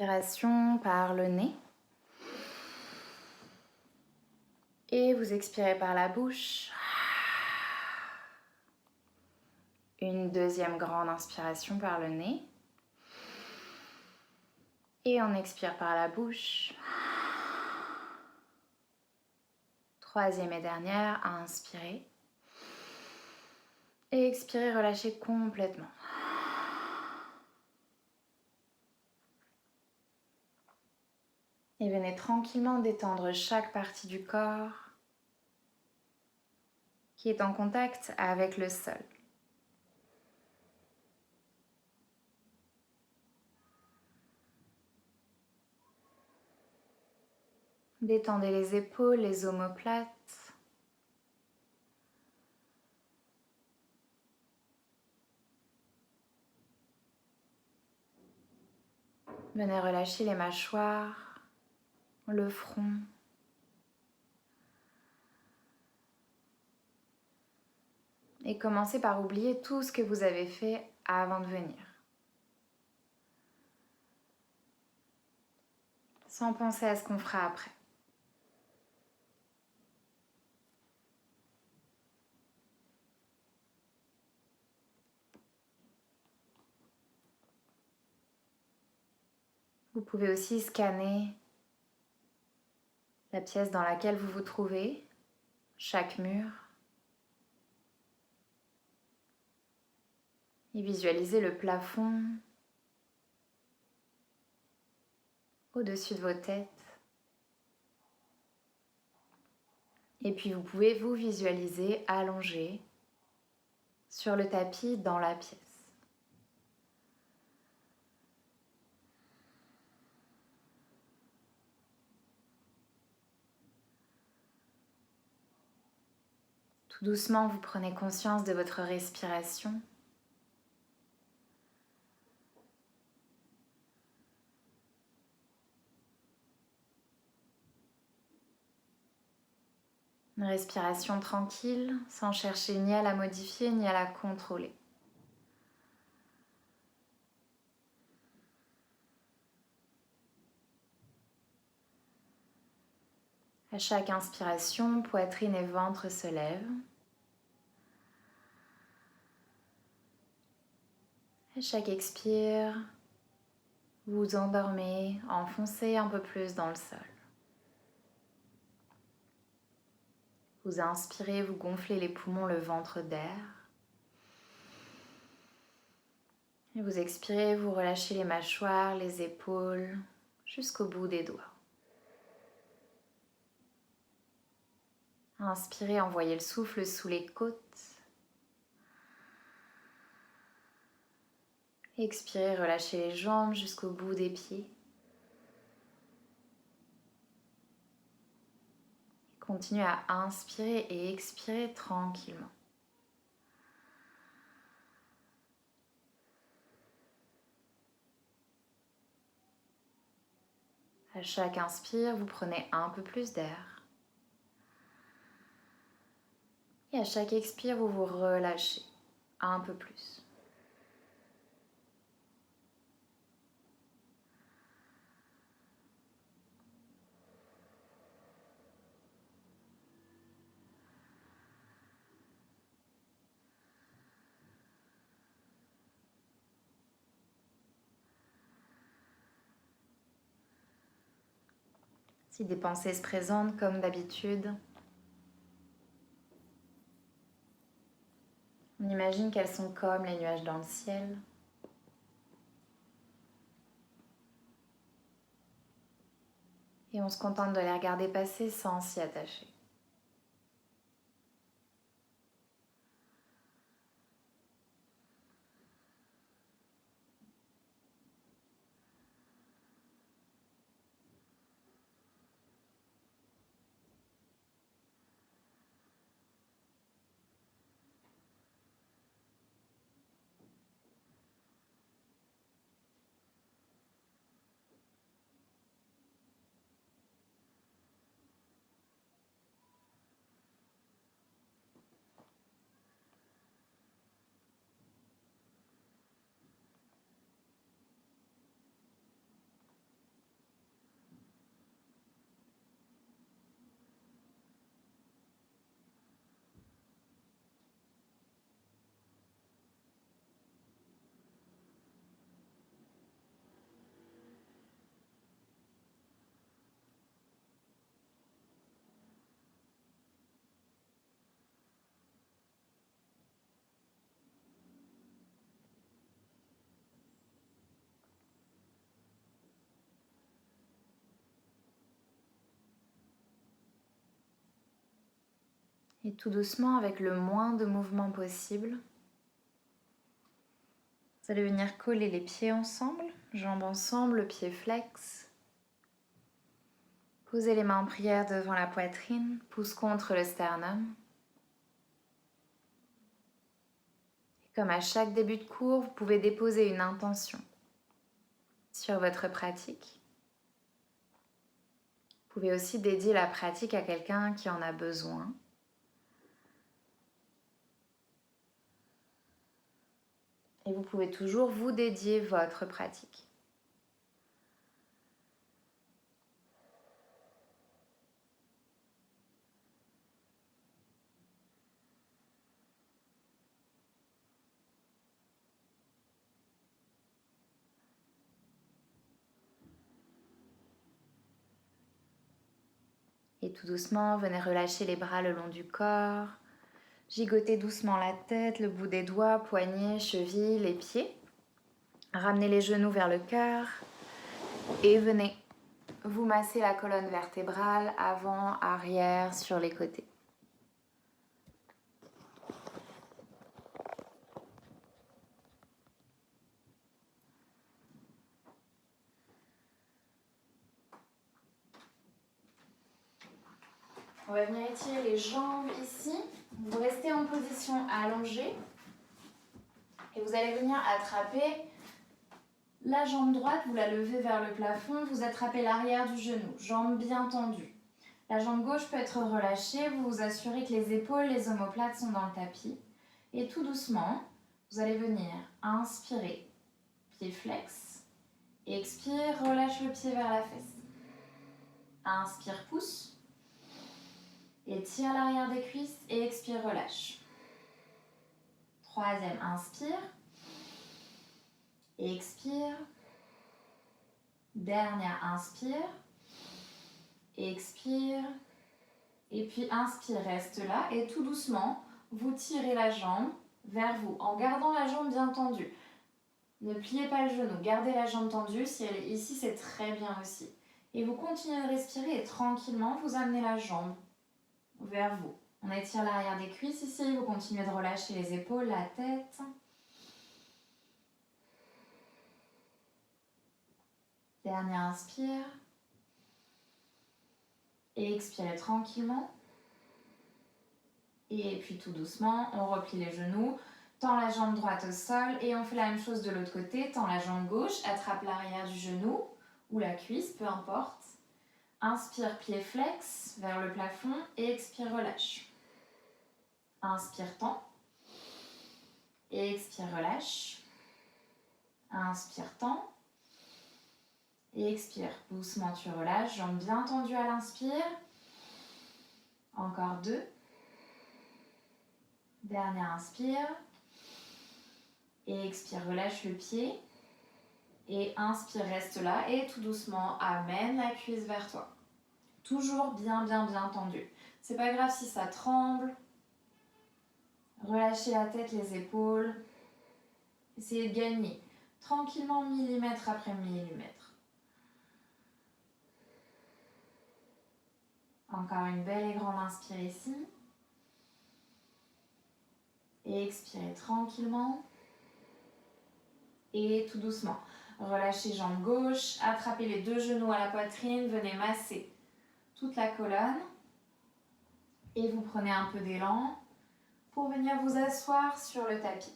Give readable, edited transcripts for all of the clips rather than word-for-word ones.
Inspiration par le nez. Et vous expirez par la bouche. Une deuxième grande inspiration par le nez. Et on expire par la bouche. Troisième et dernière, inspirez. Et expirez, relâchez complètement. Et venez tranquillement détendre chaque partie du corps qui est en contact avec le sol. Détendez les épaules, les omoplates. Venez relâcher les mâchoires, le front. Et commencez par oublier tout ce que vous avez fait avant de venir. Sans penser à ce qu'on fera après. Vous pouvez aussi scanner la pièce dans laquelle vous vous trouvez, chaque mur, et visualiser le plafond au-dessus de vos têtes. Et puis vous pouvez vous visualiser allongé sur le tapis dans la pièce. Tout doucement, vous prenez conscience de votre respiration. Une respiration tranquille, sans chercher ni à la modifier ni à la contrôler. À chaque inspiration, poitrine et ventre se lèvent. À chaque expire, vous endormez, enfoncez un peu plus dans le sol. Vous inspirez, vous gonflez les poumons, le ventre d'air. Et vous expirez, vous relâchez les mâchoires, les épaules, jusqu'au bout des doigts. Inspirez, envoyez le souffle sous les côtes. Expirez, relâchez les jambes jusqu'au bout des pieds. Continuez à inspirer et expirer tranquillement. À chaque inspire, vous prenez un peu plus d'air. Et à chaque expire, vous vous relâchez un peu plus. Si des pensées se présentent comme d'habitude, on imagine qu'elles sont comme les nuages dans le ciel. Et on se contente de les regarder passer sans s'y attacher. Et tout doucement, avec le moins de mouvement possible, vous allez venir coller les pieds ensemble, jambes ensemble, pieds flex. Posez les mains en prière devant la poitrine, pouce contre le sternum. Et comme à chaque début de cours, vous pouvez déposer une intention sur votre pratique. Vous pouvez aussi dédier la pratique à quelqu'un qui en a besoin. Et vous pouvez toujours vous dédier votre pratique. Et tout doucement, venez relâcher les bras le long du corps. Gigotez doucement la tête, le bout des doigts, poignets, chevilles, les pieds. Ramenez les genoux vers le cœur et venez vous masser la colonne vertébrale avant, arrière, sur les côtés. On va venir étirer les jambes ici. Vous restez en position allongée et vous allez venir attraper la jambe droite, vous la levez vers le plafond, vous attrapez l'arrière du genou, jambe bien tendue. La jambe gauche peut être relâchée, vous vous assurez que les épaules, les omoplates sont dans le tapis. Et tout doucement, vous allez venir inspirer, pied flex, et expire, relâche le pied vers la fesse. Inspire, pousse, étire l'arrière des cuisses et expire, relâche. Troisième, inspire, et expire. Dernière, inspire, expire, et puis inspire, reste là, et tout doucement, vous tirez la jambe vers vous, en gardant la jambe bien tendue. Ne pliez pas le genou, gardez la jambe tendue, si elle est ici, c'est très bien aussi. Et vous continuez de respirer et tranquillement, vous amenez la jambe vers vous. On étire l'arrière des cuisses ici, vous continuez de relâcher les épaules, la tête. Dernier inspire. Et expirez tranquillement. Et puis tout doucement, on replie les genoux, tend la jambe droite au sol et on fait la même chose de l'autre côté. Tend la jambe gauche, attrape l'arrière du genou ou la cuisse, peu importe. Inspire, pied flex vers le plafond et expire, relâche. Inspire, tend. Et expire, relâche. Inspire, tend. Et expire. Doucement, tu relâches. Jambes bien tendues à l'inspire. Encore 2. Dernier inspire. Et expire, relâche le pied. Et inspire, reste là. Et tout doucement, amène la cuisse vers toi. Toujours bien tendu. C'est pas grave si ça tremble. Relâchez la tête, les épaules. Essayez de gagner tranquillement millimètre après millimètre. Encore une belle et grande inspire ici. Et expirez tranquillement. Et tout doucement. Relâchez jambe gauche, attrapez les 2 genoux à la poitrine, venez masser toute la colonne. Et vous prenez un peu d'élan pour venir vous asseoir sur le tapis.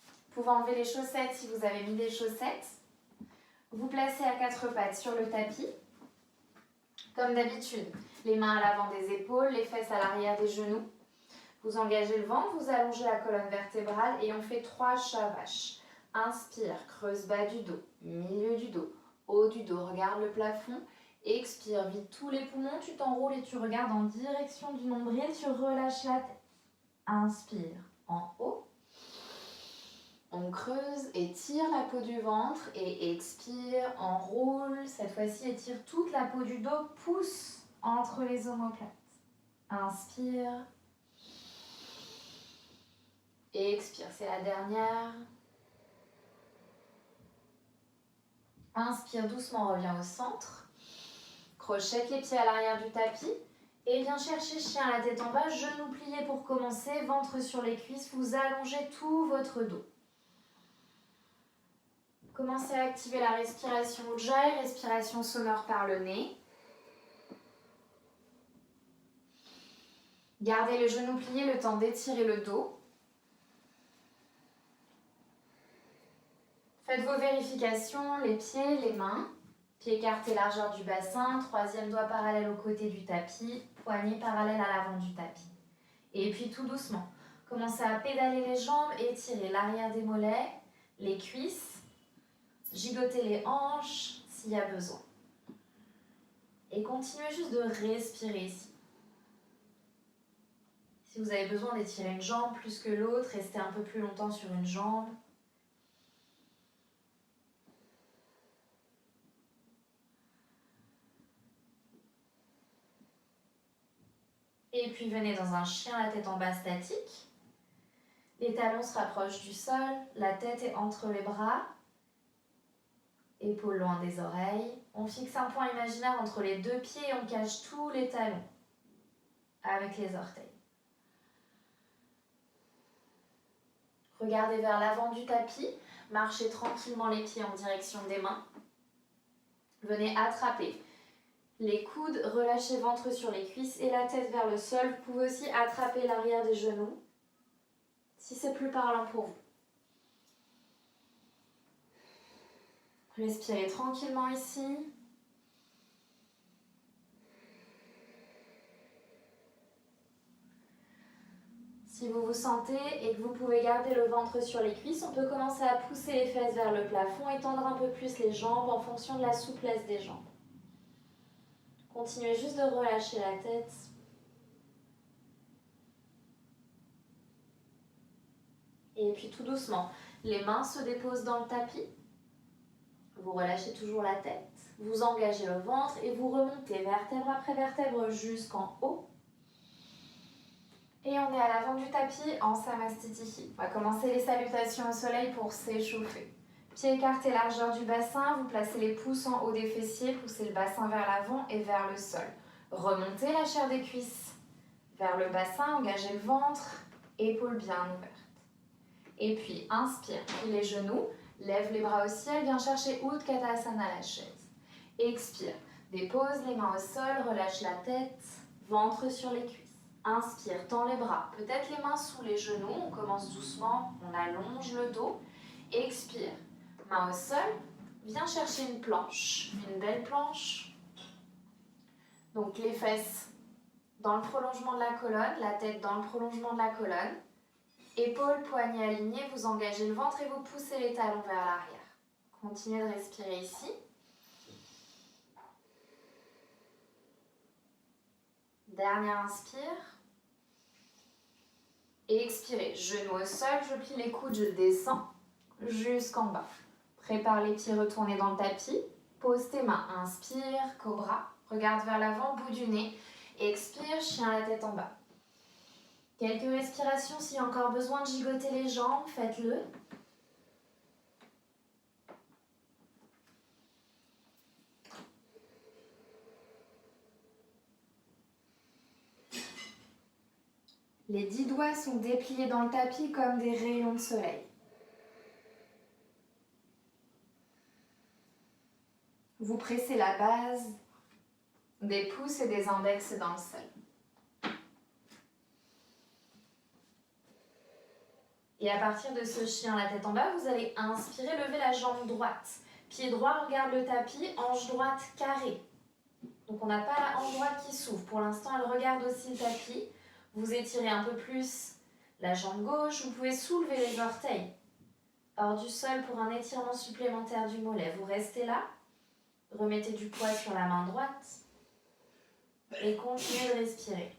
Vous pouvez enlever les chaussettes si vous avez mis des chaussettes. Vous placez à 4 pattes sur le tapis. Comme d'habitude, les mains à l'avant des épaules, les fesses à l'arrière des genoux. Vous engagez le ventre, vous allongez la colonne vertébrale et on fait 3 chats-vaches. Inspire, creuse bas du dos, milieu du dos, haut du dos, regarde le plafond. Expire, vide tous les poumons, tu t'enroules et tu regardes en direction du nombril, tu relâches la tête. Inspire, en haut. On creuse, étire la peau du ventre et expire, enroule. Cette fois-ci, étire toute la peau du dos, pousse entre les omoplates. Inspire. Et expire, c'est la dernière. Inspire doucement, reviens au centre. Crochette les pieds à l'arrière du tapis Et viens chercher chien la tête en bas, genoux pliés pour commencer, ventre sur les cuisses, vous allongez tout votre dos. Commencez à activer la respiration Ujjayi, respiration sonore par le nez. Gardez le genou plié le temps d'étirer le dos. Faites vos vérifications, les pieds, les mains. Pieds écartés, largeur du bassin, troisième doigt parallèle au côté du tapis, poignet parallèle à l'avant du tapis. Et puis tout doucement, commencez à pédaler les jambes, étirer l'arrière des mollets, les cuisses, gigoter les hanches s'il y a besoin. Et continuez juste de respirer ici. Si vous avez besoin d'étirer une jambe plus que l'autre, restez un peu plus longtemps sur une jambe. Et puis venez dans un chien la tête en bas statique. Les talons se rapprochent du sol, la tête est entre les bras, épaules loin des oreilles. On fixe un point imaginaire entre les deux pieds et on cache tous les talons avec les orteils. Regardez vers l'avant du tapis, marchez tranquillement les pieds en direction des mains. Venez attraper les coudes, relâchez ventre sur les cuisses et la tête vers le sol. Vous pouvez aussi attraper l'arrière des genoux si c'est plus parlant pour vous. Respirez tranquillement ici. Si vous vous sentez et que vous pouvez garder le ventre sur les cuisses, on peut commencer à pousser les fesses vers le plafond et tendre un peu plus les jambes en fonction de la souplesse des jambes. Continuez juste de relâcher la tête. Et puis tout doucement, les mains se déposent dans le tapis. Vous relâchez toujours la tête. Vous engagez le ventre et vous remontez vertèbre après vertèbre jusqu'en haut. Et on est à l'avant du tapis en Samastitihi. On va commencer les salutations au soleil pour s'échauffer. Pieds écartés, largeur du bassin, vous placez les pouces en haut des fessiers, poussez le bassin vers l'avant et vers le sol. Remontez la chair des cuisses vers le bassin, engagez le ventre, épaules bien ouvertes. Et puis inspire, plie les genoux, lève les bras au ciel, viens chercher Utkatasana, la chaise. Expire, dépose les mains au sol, relâche la tête, ventre sur les cuisses. Inspire, tends les bras, peut-être les mains sous les genoux, on commence doucement, on allonge le dos. Expire, main au sol, viens chercher une planche, une belle planche. Donc les fesses dans le prolongement de la colonne, la tête dans le prolongement de la colonne. Épaules, poignets alignés, vous engagez le ventre et vous poussez les talons vers l'arrière. Continuez de respirer ici. Dernière inspire. Et expirez. Genoux au sol, je plie les coudes, je descends jusqu'en bas. Prépare les pieds retournés dans le tapis. Pose tes mains. Inspire, cobra. Regarde vers l'avant, bout du nez. Expire, chien la tête en bas. Quelques respirations, s'il y a encore besoin de gigoter les jambes, faites-le. Les 10 doigts sont dépliés dans le tapis comme des rayons de soleil. Vous pressez la base des pouces et des index dans le sol. Et à partir de ce chien la tête en bas, vous allez inspirer, lever la jambe droite. Pied droit regarde le tapis, hanche droite carrée. Donc on n'a pas la hanche droite qui s'ouvre. Pour l'instant, elle regarde aussi le tapis. Vous étirez un peu plus la jambe gauche. Vous pouvez soulever les orteils hors du sol pour un étirement supplémentaire du mollet. Vous restez là. Remettez du poids sur la main droite. Et continuez de respirer.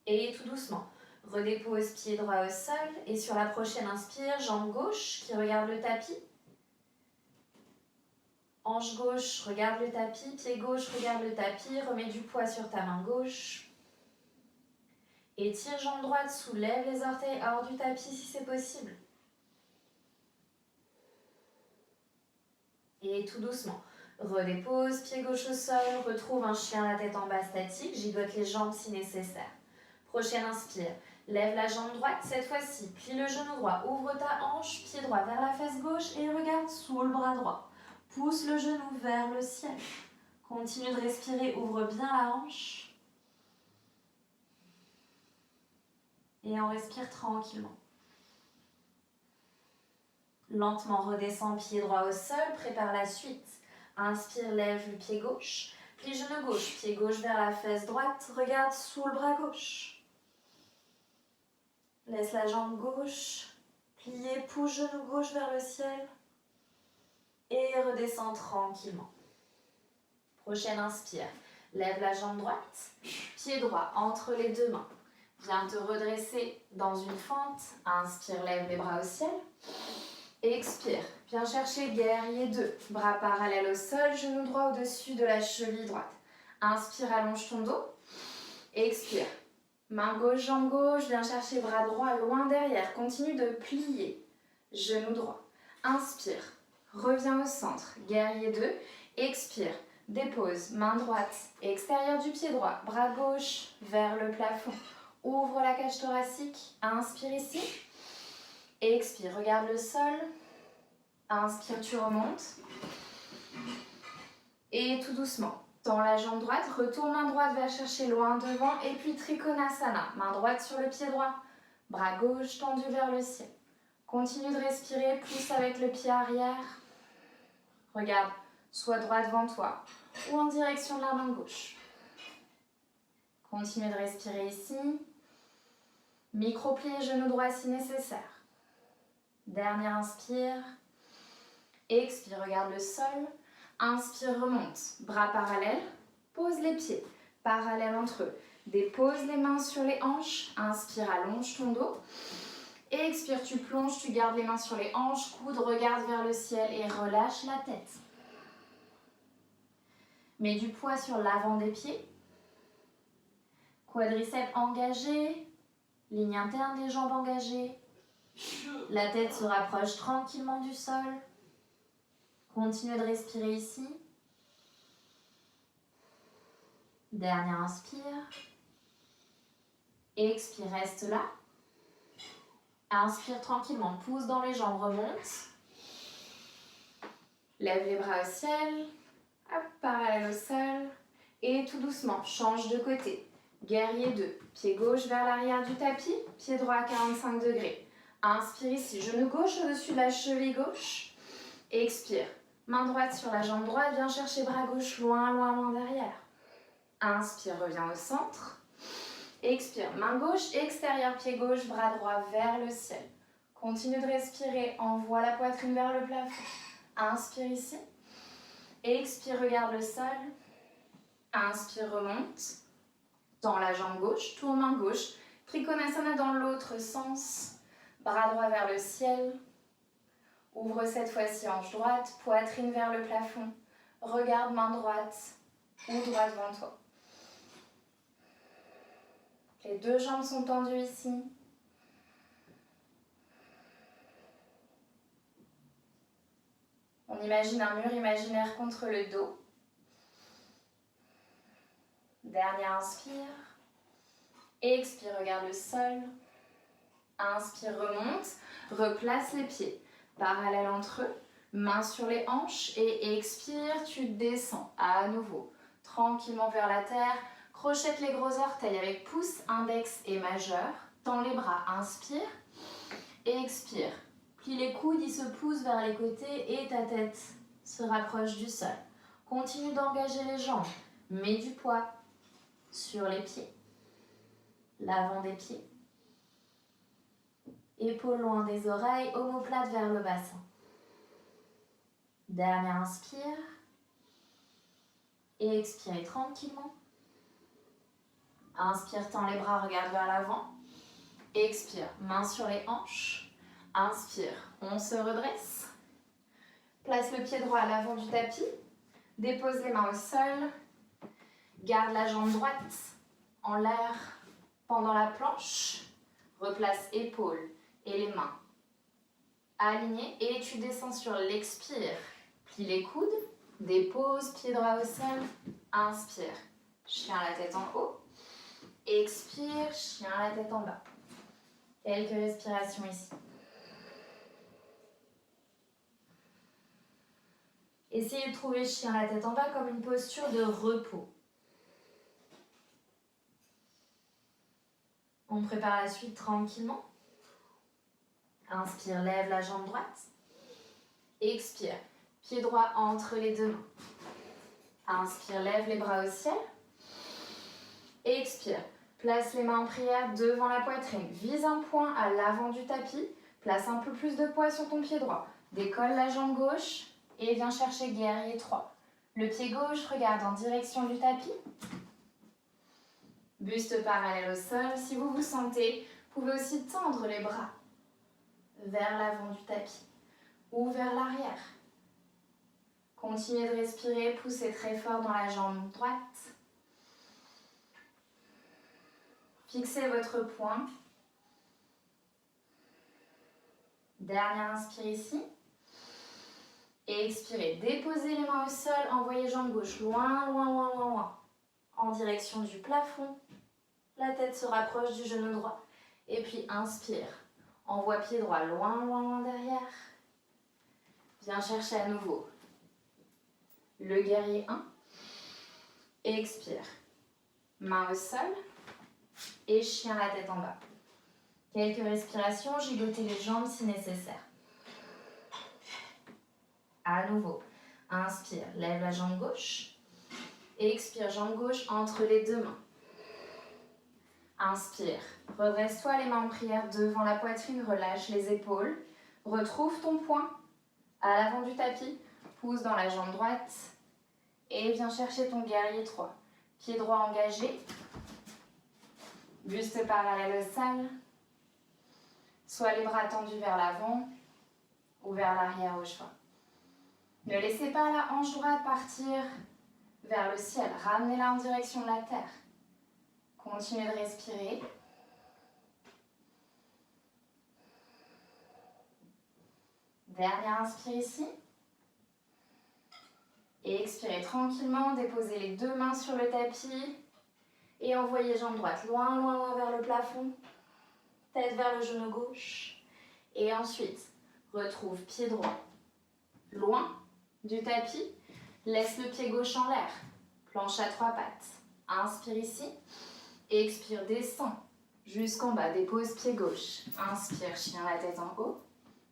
Et tout doucement. Redépose pied droit au sol et sur la prochaine inspire, jambe gauche qui regarde le tapis. Hanche gauche, regarde le tapis. Pied gauche, regarde le tapis. Remets du poids sur ta main gauche. Étire jambe droite, soulève les orteils hors du tapis si c'est possible. Et tout doucement, Redépose, pied gauche au sol, retrouve un chien la tête en bas statique, gigote les jambes si nécessaire. Prochaine inspire, lève la jambe droite, cette fois-ci, plie le genou droit, ouvre ta hanche, pied droit vers la fesse gauche et regarde sous le bras droit. Pousse le genou vers le ciel. Continue de respirer, ouvre bien la hanche. Et on respire tranquillement. Lentement redescends, pied droit au sol, prépare la suite. Inspire, lève le pied gauche, plie genou gauche, pied gauche vers la fesse droite, regarde sous le bras gauche. Laisse la jambe gauche, plier, pousse genou gauche vers le ciel et redescends tranquillement. Prochaine inspire, lève la jambe droite, pied droit entre les deux mains. Viens te redresser dans une fente, inspire, lève les bras au ciel. Expire, viens chercher guerrier 2, bras parallèles au sol, genou droit au-dessus de la cheville droite. Inspire, allonge ton dos. Expire, main gauche, jambe gauche, viens chercher bras droit loin derrière, continue de plier, genou droit. Inspire, reviens au centre, guerrier 2, expire, dépose, main droite, extérieur du pied droit, bras gauche vers le plafond. Ouvre la cage thoracique, inspire ici. Expire, regarde le sol. Inspire, tu remontes. Et tout doucement, tends la jambe droite, retourne main droite, va chercher loin devant. Et puis Trikonasana, main droite sur le pied droit. Bras gauche tendu vers le ciel. Continue de respirer, pousse avec le pied arrière. Regarde, soit droit devant toi ou en direction de la main gauche. Continue de respirer ici. Micro-plie, genou droit si nécessaire. Dernière inspire. Expire, regarde le sol. Inspire, remonte. Bras parallèles. Pose les pieds parallèles entre eux. Dépose les mains sur les hanches. Inspire, allonge ton dos. Expire, tu plonges, tu gardes les mains sur les hanches. Coude, regarde vers le ciel et relâche la tête. Mets du poids sur l'avant des pieds. Quadriceps engagés. Ligne interne des jambes engagées. La tête se rapproche tranquillement du sol. Continue de respirer ici. Dernière inspire. Expire, reste là. Inspire tranquillement, pousse dans les jambes, remonte. Lève les bras au ciel. Hop, parallèle au sol. Et tout doucement, change de côté. Guerrier 2. Pied gauche vers l'arrière du tapis. Pied droit à 45 degrés. Inspire ici, genou gauche au-dessus de la cheville gauche. Expire, main droite sur la jambe droite, viens chercher bras gauche loin, loin derrière. Inspire, reviens au centre. Expire, main gauche, extérieur, pied gauche, bras droit vers le ciel. Continue de respirer, envoie la poitrine vers le plafond. Inspire ici. Expire, regarde le sol. Inspire, remonte. Tends la jambe gauche, tourne main gauche. Trikonasana dans l'autre sens. Bras droit vers le ciel. Ouvre cette fois-ci hanche droite, poitrine vers le plafond. Regarde main droite ou droite devant toi. Les deux jambes sont tendues ici. On imagine un mur imaginaire contre le dos. Dernière inspire. Expire, regarde le sol. Inspire, remonte. Replace les pieds parallèles entre eux. Mains sur les hanches et expire, tu descends à nouveau. Tranquillement vers la terre. Crochette les gros orteils avec pouce, index et majeur. Tends les bras, inspire. Expire. Plie les coudes, ils se poussent vers les côtés et ta tête se rapproche du sol. Continue d'engager les jambes. Mets du poids sur les pieds. L'avant des pieds. Épaules loin des oreilles, omoplate vers le bassin. Dernière inspire. Et expirez tranquillement. Inspire, tends les bras, regarde vers l'avant. Expire, main sur les hanches. Inspire, on se redresse. Place le pied droit à l'avant du tapis. Dépose les mains au sol. Garde la jambe droite en l'air pendant la planche. Replace épaules et les mains alignées. Et tu descends sur l'expire. Plie les coudes. Dépose, pied droit au sol. Inspire, chien la tête en haut. Expire, chien la tête en bas. Quelques respirations ici. Essayez de trouver chien la tête en bas comme une posture de repos. On prépare la suite tranquillement. Inspire, lève la jambe droite. Expire, pied droit entre les deux mains. Inspire, lève les bras au ciel. Expire, place les mains en prière devant la poitrine. Vise un point à l'avant du tapis. Place un peu plus de poids sur ton pied droit. Décolle la jambe gauche et viens chercher guerrier 3. Le pied gauche regarde en direction du tapis. Buste parallèle au sol. Si vous vous sentez, vous pouvez aussi tendre les bras vers l'avant du tapis ou vers l'arrière. Continuez de respirer, poussez très fort dans la jambe droite. Fixez votre poing. Dernière inspire ici. Et expirez. Déposez les mains au sol, envoyez jambe gauche loin, loin, loin, loin, loin. En direction du plafond. La tête se rapproche du genou droit. Et puis inspire. Envoie pied droit loin, loin, loin derrière. Viens chercher à nouveau le guerrier 1. Expire. Main au sol. Et chien la tête en bas. Quelques respirations, gigotez les jambes si nécessaire. À nouveau, inspire, lève la jambe gauche. Expire, jambe gauche entre les deux mains. Inspire, redresse-toi les mains en prière devant la poitrine, relâche les épaules. Retrouve ton poing à l'avant du tapis, pousse dans la jambe droite et viens chercher ton guerrier 3. Pied droit engagé, buste parallèle au sol, soit les bras tendus vers l'avant ou vers l'arrière au choix. Ne laissez pas la hanche droite partir vers le ciel, ramenez-la en direction de la terre. Continuez de respirer. Dernière inspire ici. Et expirez tranquillement, déposez les deux mains sur le tapis et envoyez jambe droite loin, loin, loin vers le plafond. Tête vers le genou gauche. Et ensuite, retrouve pied droit loin du tapis. Laisse le pied gauche en l'air. Planche à 3 pattes. Inspire ici. Expire, descend jusqu'en bas. Dépose pied gauche. Inspire, chien la tête en haut.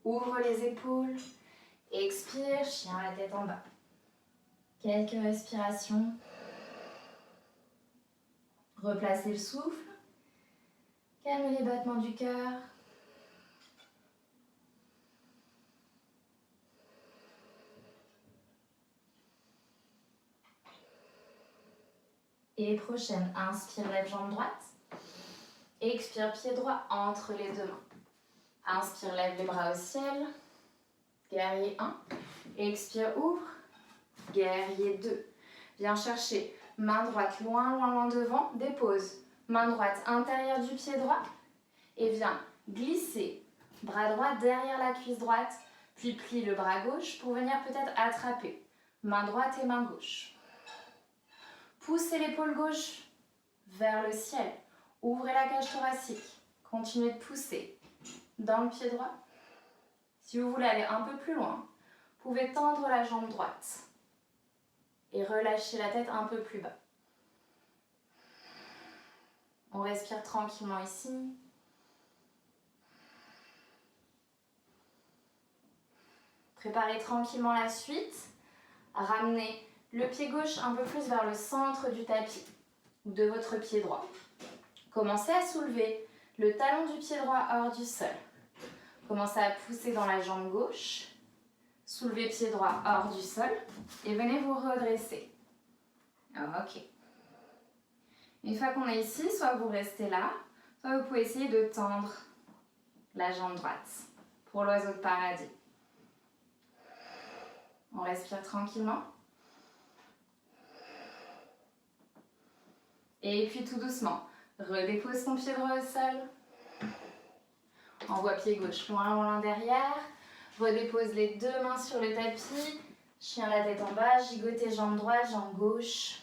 Ouvre les épaules. Expire, chien la tête en bas. Quelques respirations. Replacez le souffle. Calmez les battements du cœur. Et prochaine, inspire, lève jambe droite. Expire, pied droit entre les deux mains. Inspire, lève les bras au ciel. Guerrier 1. Expire, ouvre. Guerrier 2. Viens chercher main droite loin, loin, loin devant. Dépose. Main droite intérieure du pied droit. Et viens glisser. Bras droit derrière la cuisse droite. Puis plie le bras gauche pour venir peut-être attraper. Main droite et main gauche. Poussez l'épaule gauche vers le ciel. Ouvrez la cage thoracique. Continuez de pousser dans le pied droit. Si vous voulez aller un peu plus loin, vous pouvez tendre la jambe droite et relâcher la tête un peu plus bas. On respire tranquillement ici. Préparez tranquillement la suite. Ramenez le pied gauche un peu plus vers le centre du tapis ou de votre pied droit. Commencez à soulever le talon du pied droit hors du sol. Commencez à pousser dans la jambe gauche. Soulevez pied droit hors du sol et venez vous redresser. Ok. Une fois qu'on est ici, soit vous restez là, soit vous pouvez essayer de tendre la jambe droite pour l'oiseau de paradis. On respire tranquillement. Et puis tout doucement, redépose ton pied droit au sol. Envoie pied gauche loin, loin derrière. Redépose les deux mains sur le tapis. Chien la tête en bas, gigotez jambe droite, jambe gauche.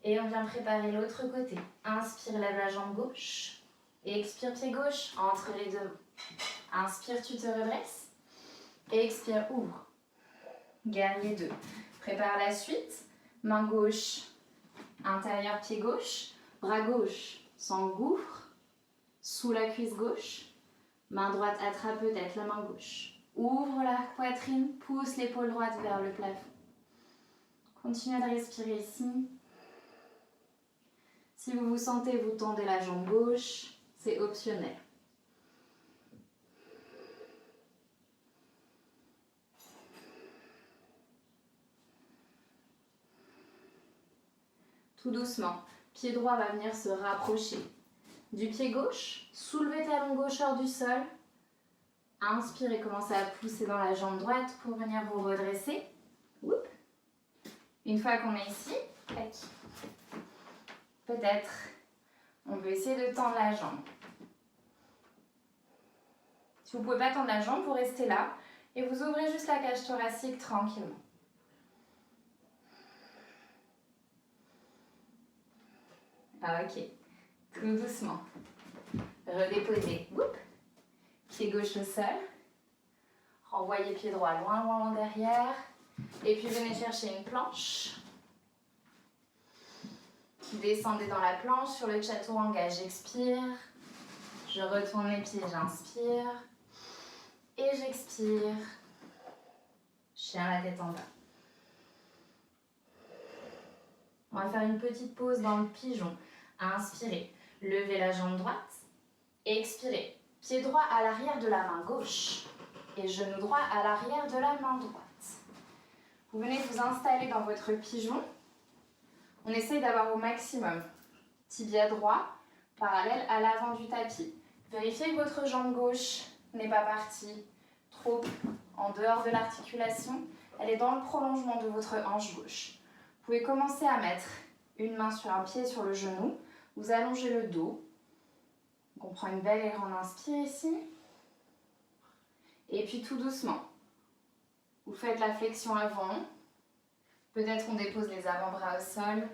Et on vient préparer l'autre côté. Inspire, lève la jambe gauche. Et expire, pied gauche, entre les deux mains. Inspire, tu te redresses. Et expire, ouvre. Guerrier 2. Prépare la suite. Main gauche, intérieur, pied gauche. Bras gauche s'engouffre sous la cuisse gauche. Main droite attrape peut-être la main gauche. Ouvre la poitrine, pousse l'épaule droite vers le plafond. Continuez de respirer ici. Si vous vous sentez, vous tendez la jambe gauche, c'est optionnel. Tout doucement, pied droit va venir se rapprocher du pied gauche. Soulevez talon gauche hors du sol. Inspirez, commencez à pousser dans la jambe droite pour venir vous redresser. Une fois qu'on est ici, peut-être on peut essayer de tendre la jambe. Si vous ne pouvez pas tendre la jambe, vous restez là et vous ouvrez juste la cage thoracique tranquillement. Ok, tout doucement. Redéposez. Pied gauche au sol. Renvoyez pied droit loin, loin, loin derrière. Et puis venez chercher une planche. Descendez dans la planche. Sur le chaturanga, j'expire. Je retourne les pieds, j'inspire. Et j'expire. Chien la tête en bas. On va faire une petite pause dans le pigeon. Inspirez. Levez la jambe droite. Expirez. Pied droit à l'arrière de la main gauche. Et genou droit à l'arrière de la main droite. Vous venez vous installer dans votre pigeon. On essaye d'avoir au maximum tibia droit, parallèle à l'avant du tapis. Vérifiez que votre jambe gauche n'est pas partie trop en dehors de l'articulation. Elle est dans le prolongement de votre hanche gauche. Vous pouvez commencer à mettre une main sur un pied sur le genou. Vous allongez le dos. Donc on prend une belle et grande inspire ici. Et puis tout doucement, vous faites la flexion avant. Peut-être on dépose les avant-bras au sol.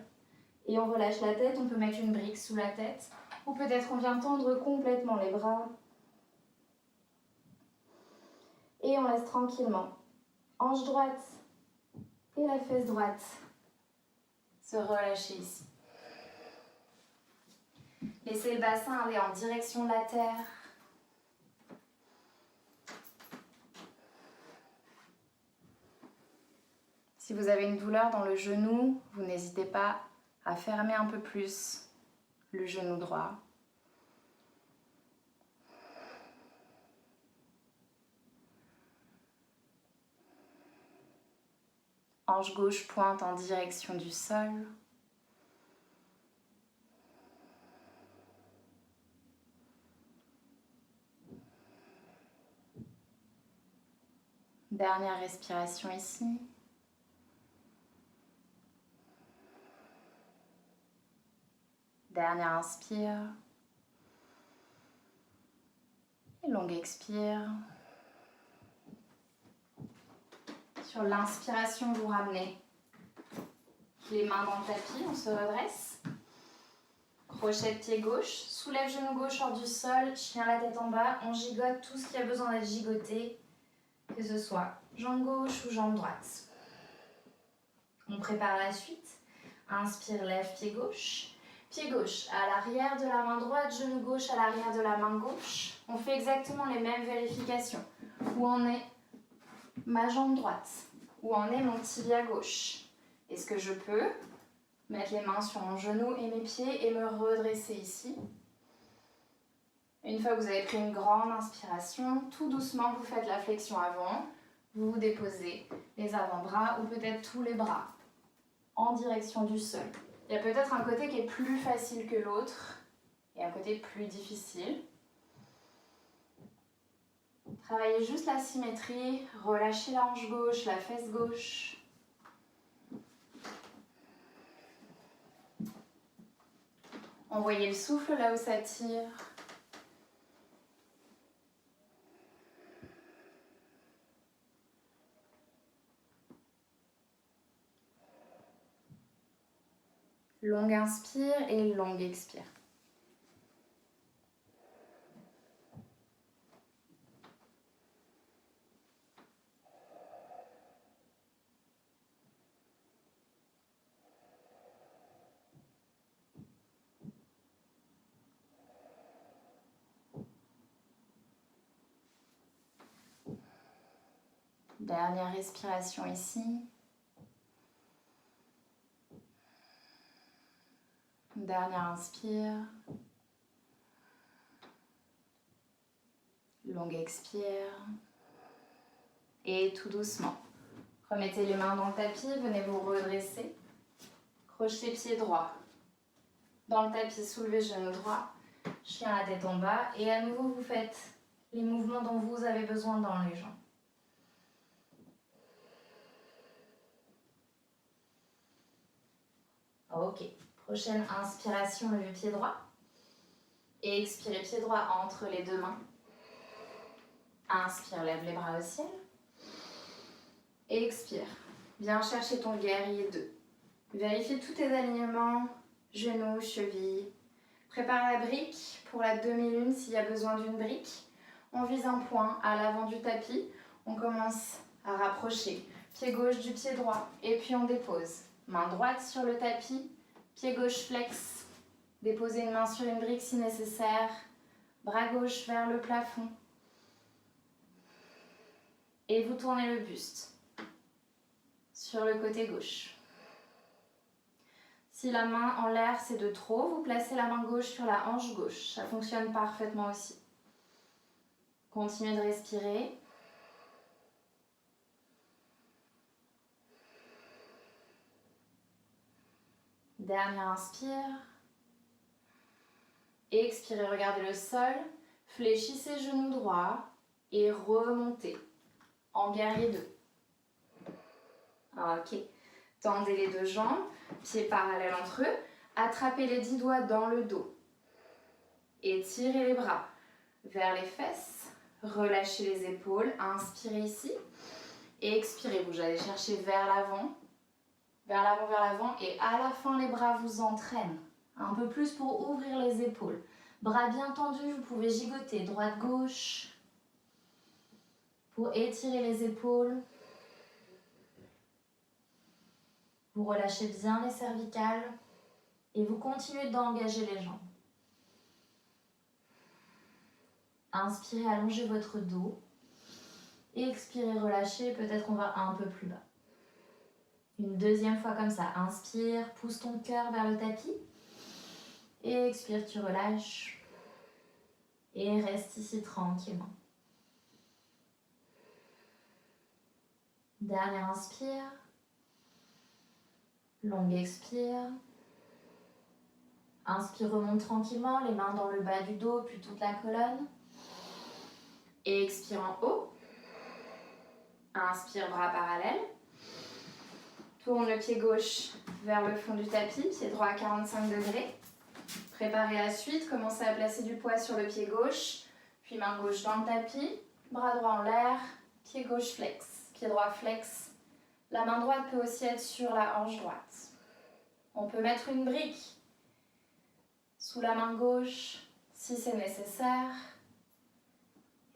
Et on relâche la tête. On peut mettre une brique sous la tête. Ou peut-être on vient tendre complètement les bras. Et on laisse tranquillement hanche droite et la fesse droite se relâcher ici. Laissez le bassin aller en direction de la terre. Si vous avez une douleur dans le genou, vous n'hésitez pas à fermer un peu plus le genou droit. Hanche gauche pointe en direction du sol. Dernière respiration ici. Dernière inspire. Et longue expire. Sur l'inspiration, vous ramenez les mains dans le tapis, on se redresse. Crochet de pied gauche, soulève genou gauche hors du sol, chien la tête en bas, on gigote tout ce qui a besoin d'être gigoté, que ce soit jambe gauche ou jambe droite. On prépare la suite. Inspire, lève pied gauche. Pied gauche à l'arrière de la main droite, genou gauche à l'arrière de la main gauche. On fait exactement les mêmes vérifications. Où en est ma jambe droite? Où en est mon tibia gauche? Est-ce que je peux mettre les mains sur mon genou et mes pieds et me redresser ici? Une fois que vous avez pris une grande inspiration, tout doucement vous faites la flexion avant. Vous déposez les avant-bras ou peut-être tous les bras en direction du sol. Il y a peut-être un côté qui est plus facile que l'autre et un côté plus difficile. Travaillez juste la symétrie, relâchez la hanche gauche, la fesse gauche. Envoyez le souffle là où ça tire. Longue inspire et longue expire. Dernière respiration ici. Dernière inspire. Longue expire. Et tout doucement, remettez les mains dans le tapis, venez vous redresser. Crochet pied droit. Dans le tapis, soulevez genou droit. Chien la tête en bas. Et à nouveau, vous faites les mouvements dont vous avez besoin dans les jambes. Ok. Prochaine inspiration, levez pied droit. Et expirez pied droit entre les deux mains. Inspire, lève les bras au ciel. Et expire. Viens chercher ton guerrier 2. Vérifie tous tes alignements, genoux, chevilles. Prépare la brique pour la demi-lune s'il y a besoin d'une brique. On vise un point à l'avant du tapis. On commence à rapprocher. Pied gauche du pied droit. Et puis on dépose. Main droite sur le tapis. Pied gauche flex. Déposez une main sur une brique si nécessaire. Bras gauche vers le plafond. Et vous tournez le buste sur le côté gauche. Si la main en l'air c'est de trop, vous placez la main gauche sur la hanche gauche. Ça fonctionne parfaitement aussi. Continuez de respirer. Dernière inspire. Et expirez, regardez le sol. Fléchissez genoux droit et remontez en guerrier 2. Ok. Tendez les deux jambes, pieds parallèles entre eux. Attrapez les 10 doigts dans le dos. Étirez les bras vers les fesses. Relâchez les épaules. Inspirez ici. Et expirez. Vous allez chercher vers l'avant. Vers l'avant, vers l'avant. Et à la fin, les bras vous entraînent. Un peu plus pour ouvrir les épaules. Bras bien tendus, vous pouvez gigoter droite-gauche. Pour étirer les épaules. Vous relâchez bien les cervicales et vous continuez d'engager les jambes. Inspirez, allongez votre dos. Et expirez, relâchez, peut-être on va un peu plus bas. Une deuxième fois comme ça. Inspire, pousse ton cœur vers le tapis. Et expire, tu relâches. Et reste ici tranquillement. Dernière inspire. Longue expire. Inspire, remonte tranquillement, les mains dans le bas du dos, puis toute la colonne. Et expire en haut. Inspire, bras parallèles. Tourne le pied gauche vers le fond du tapis, pied droit à 45 degrés. Préparez la suite, commencez à placer du poids sur le pied gauche, puis main gauche dans le tapis, bras droit en l'air, pied gauche flex, pied droit flex. La main droite peut aussi être sur la hanche droite. On peut mettre une brique sous la main gauche si c'est nécessaire.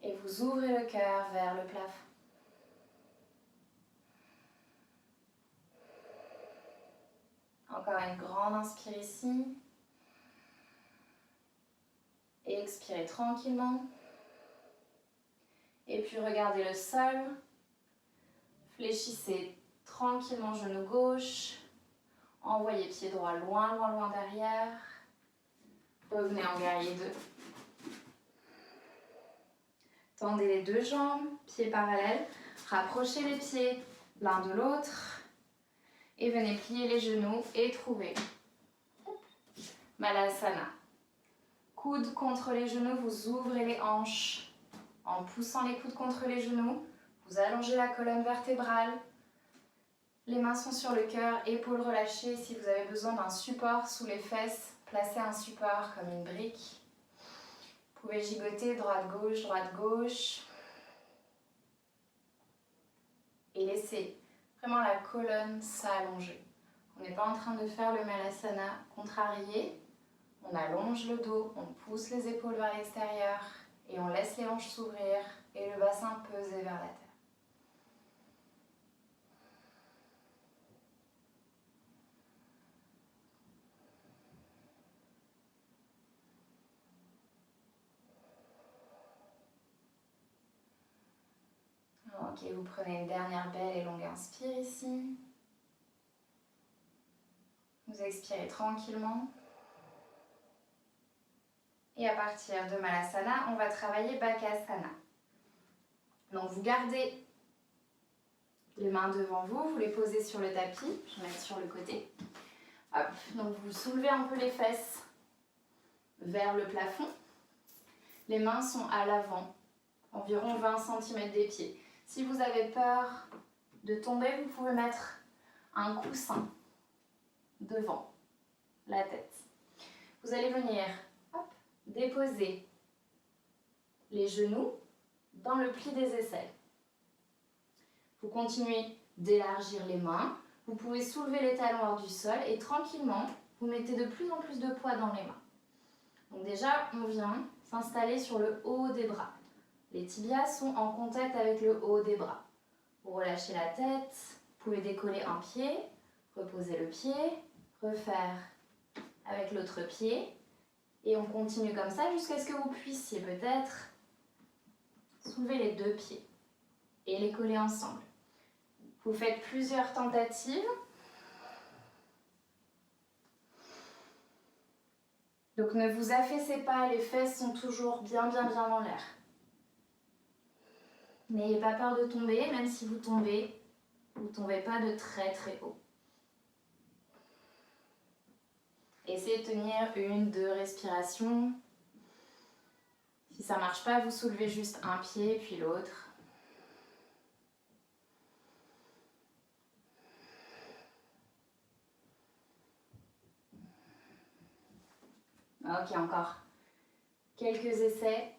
Et vous ouvrez le cœur vers le plafond. Encore une grande inspire ici. Et expirez tranquillement. Et puis regardez le sol. Fléchissez tranquillement genou gauche. Envoyez pied droit loin, loin, loin derrière. Revenez en guerrier 2. Tendez les deux jambes, pieds parallèles. Rapprochez les pieds l'un de l'autre. Et venez plier les genoux et trouver Malasana. Coudes contre les genoux, vous ouvrez les hanches. En poussant les coudes contre les genoux, vous allongez la colonne vertébrale. Les mains sont sur le cœur, épaules relâchées. Si vous avez besoin d'un support sous les fesses, placez un support comme une brique. Vous pouvez gigoter droite-gauche, droite-gauche. Et laissez vraiment la colonne s'allonger. On n'est pas en train de faire le Malasana contrarié. On allonge le dos, on pousse les épaules vers l'extérieur et on laisse les hanches s'ouvrir et le bassin peser vers la terre. Ok, vous prenez une dernière belle et longue inspire ici. Vous expirez tranquillement. Et à partir de Malasana, on va travailler Bakasana. Donc vous gardez les mains devant vous, vous les posez sur le tapis. Je vais mettre sur le côté. Hop, donc vous soulevez un peu les fesses vers le plafond. Les mains sont à l'avant, environ 20 cm des pieds. Si vous avez peur de tomber, vous pouvez mettre un coussin devant la tête. Vous allez venir déposer les genoux dans le pli des aisselles. Vous continuez d'élargir les mains. Vous pouvez soulever les talons hors du sol et tranquillement, vous mettez de plus en plus de poids dans les mains. Donc déjà, on vient s'installer sur le haut des bras. Les tibias sont en contact avec le haut des bras. Vous relâchez la tête, vous pouvez décoller un pied, reposer le pied, refaire avec l'autre pied. Et on continue comme ça jusqu'à ce que vous puissiez peut-être soulever les deux pieds et les coller ensemble. Vous faites plusieurs tentatives. Donc ne vous affaissez pas, les fesses sont toujours bien dans l'air. N'ayez pas peur de tomber, même si vous tombez pas de très haut. Essayez de tenir 1-2 respirations. Si ça ne marche pas, vous soulevez juste un pied puis l'autre. Ok, encore quelques essais.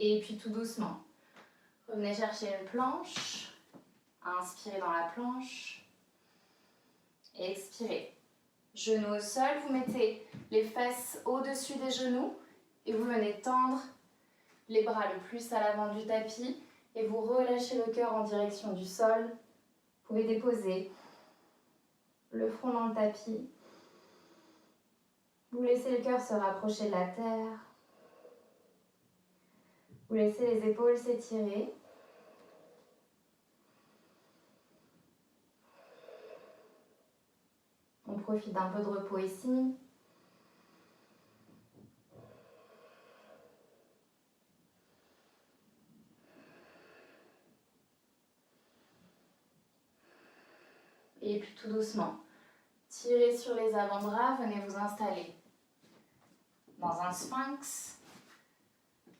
Et puis tout doucement, revenez chercher une planche, inspirez dans la planche, expirez. Genoux au sol, vous mettez les fesses au-dessus des genoux et vous venez tendre les bras le plus à l'avant du tapis et vous relâchez le cœur en direction du sol. Vous pouvez déposer le front dans le tapis. Vous laissez le cœur se rapprocher de la terre. Vous laissez les épaules s'étirer. On profite d'un peu de repos ici. Et puis tout doucement, tirez sur les avant-bras, venez vous installer dans un sphinx.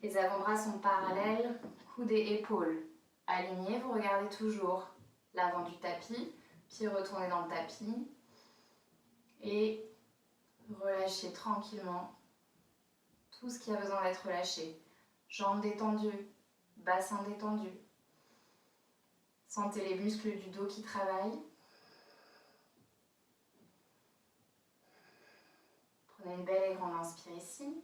Les avant-bras sont parallèles, coudes et épaules alignés. Vous regardez toujours l'avant du tapis, pieds retournés dans le tapis. Et relâchez tranquillement tout ce qui a besoin d'être relâché. Jambes détendues, bassin détendu. Sentez les muscles du dos qui travaillent. Prenez une belle et grande inspire ici.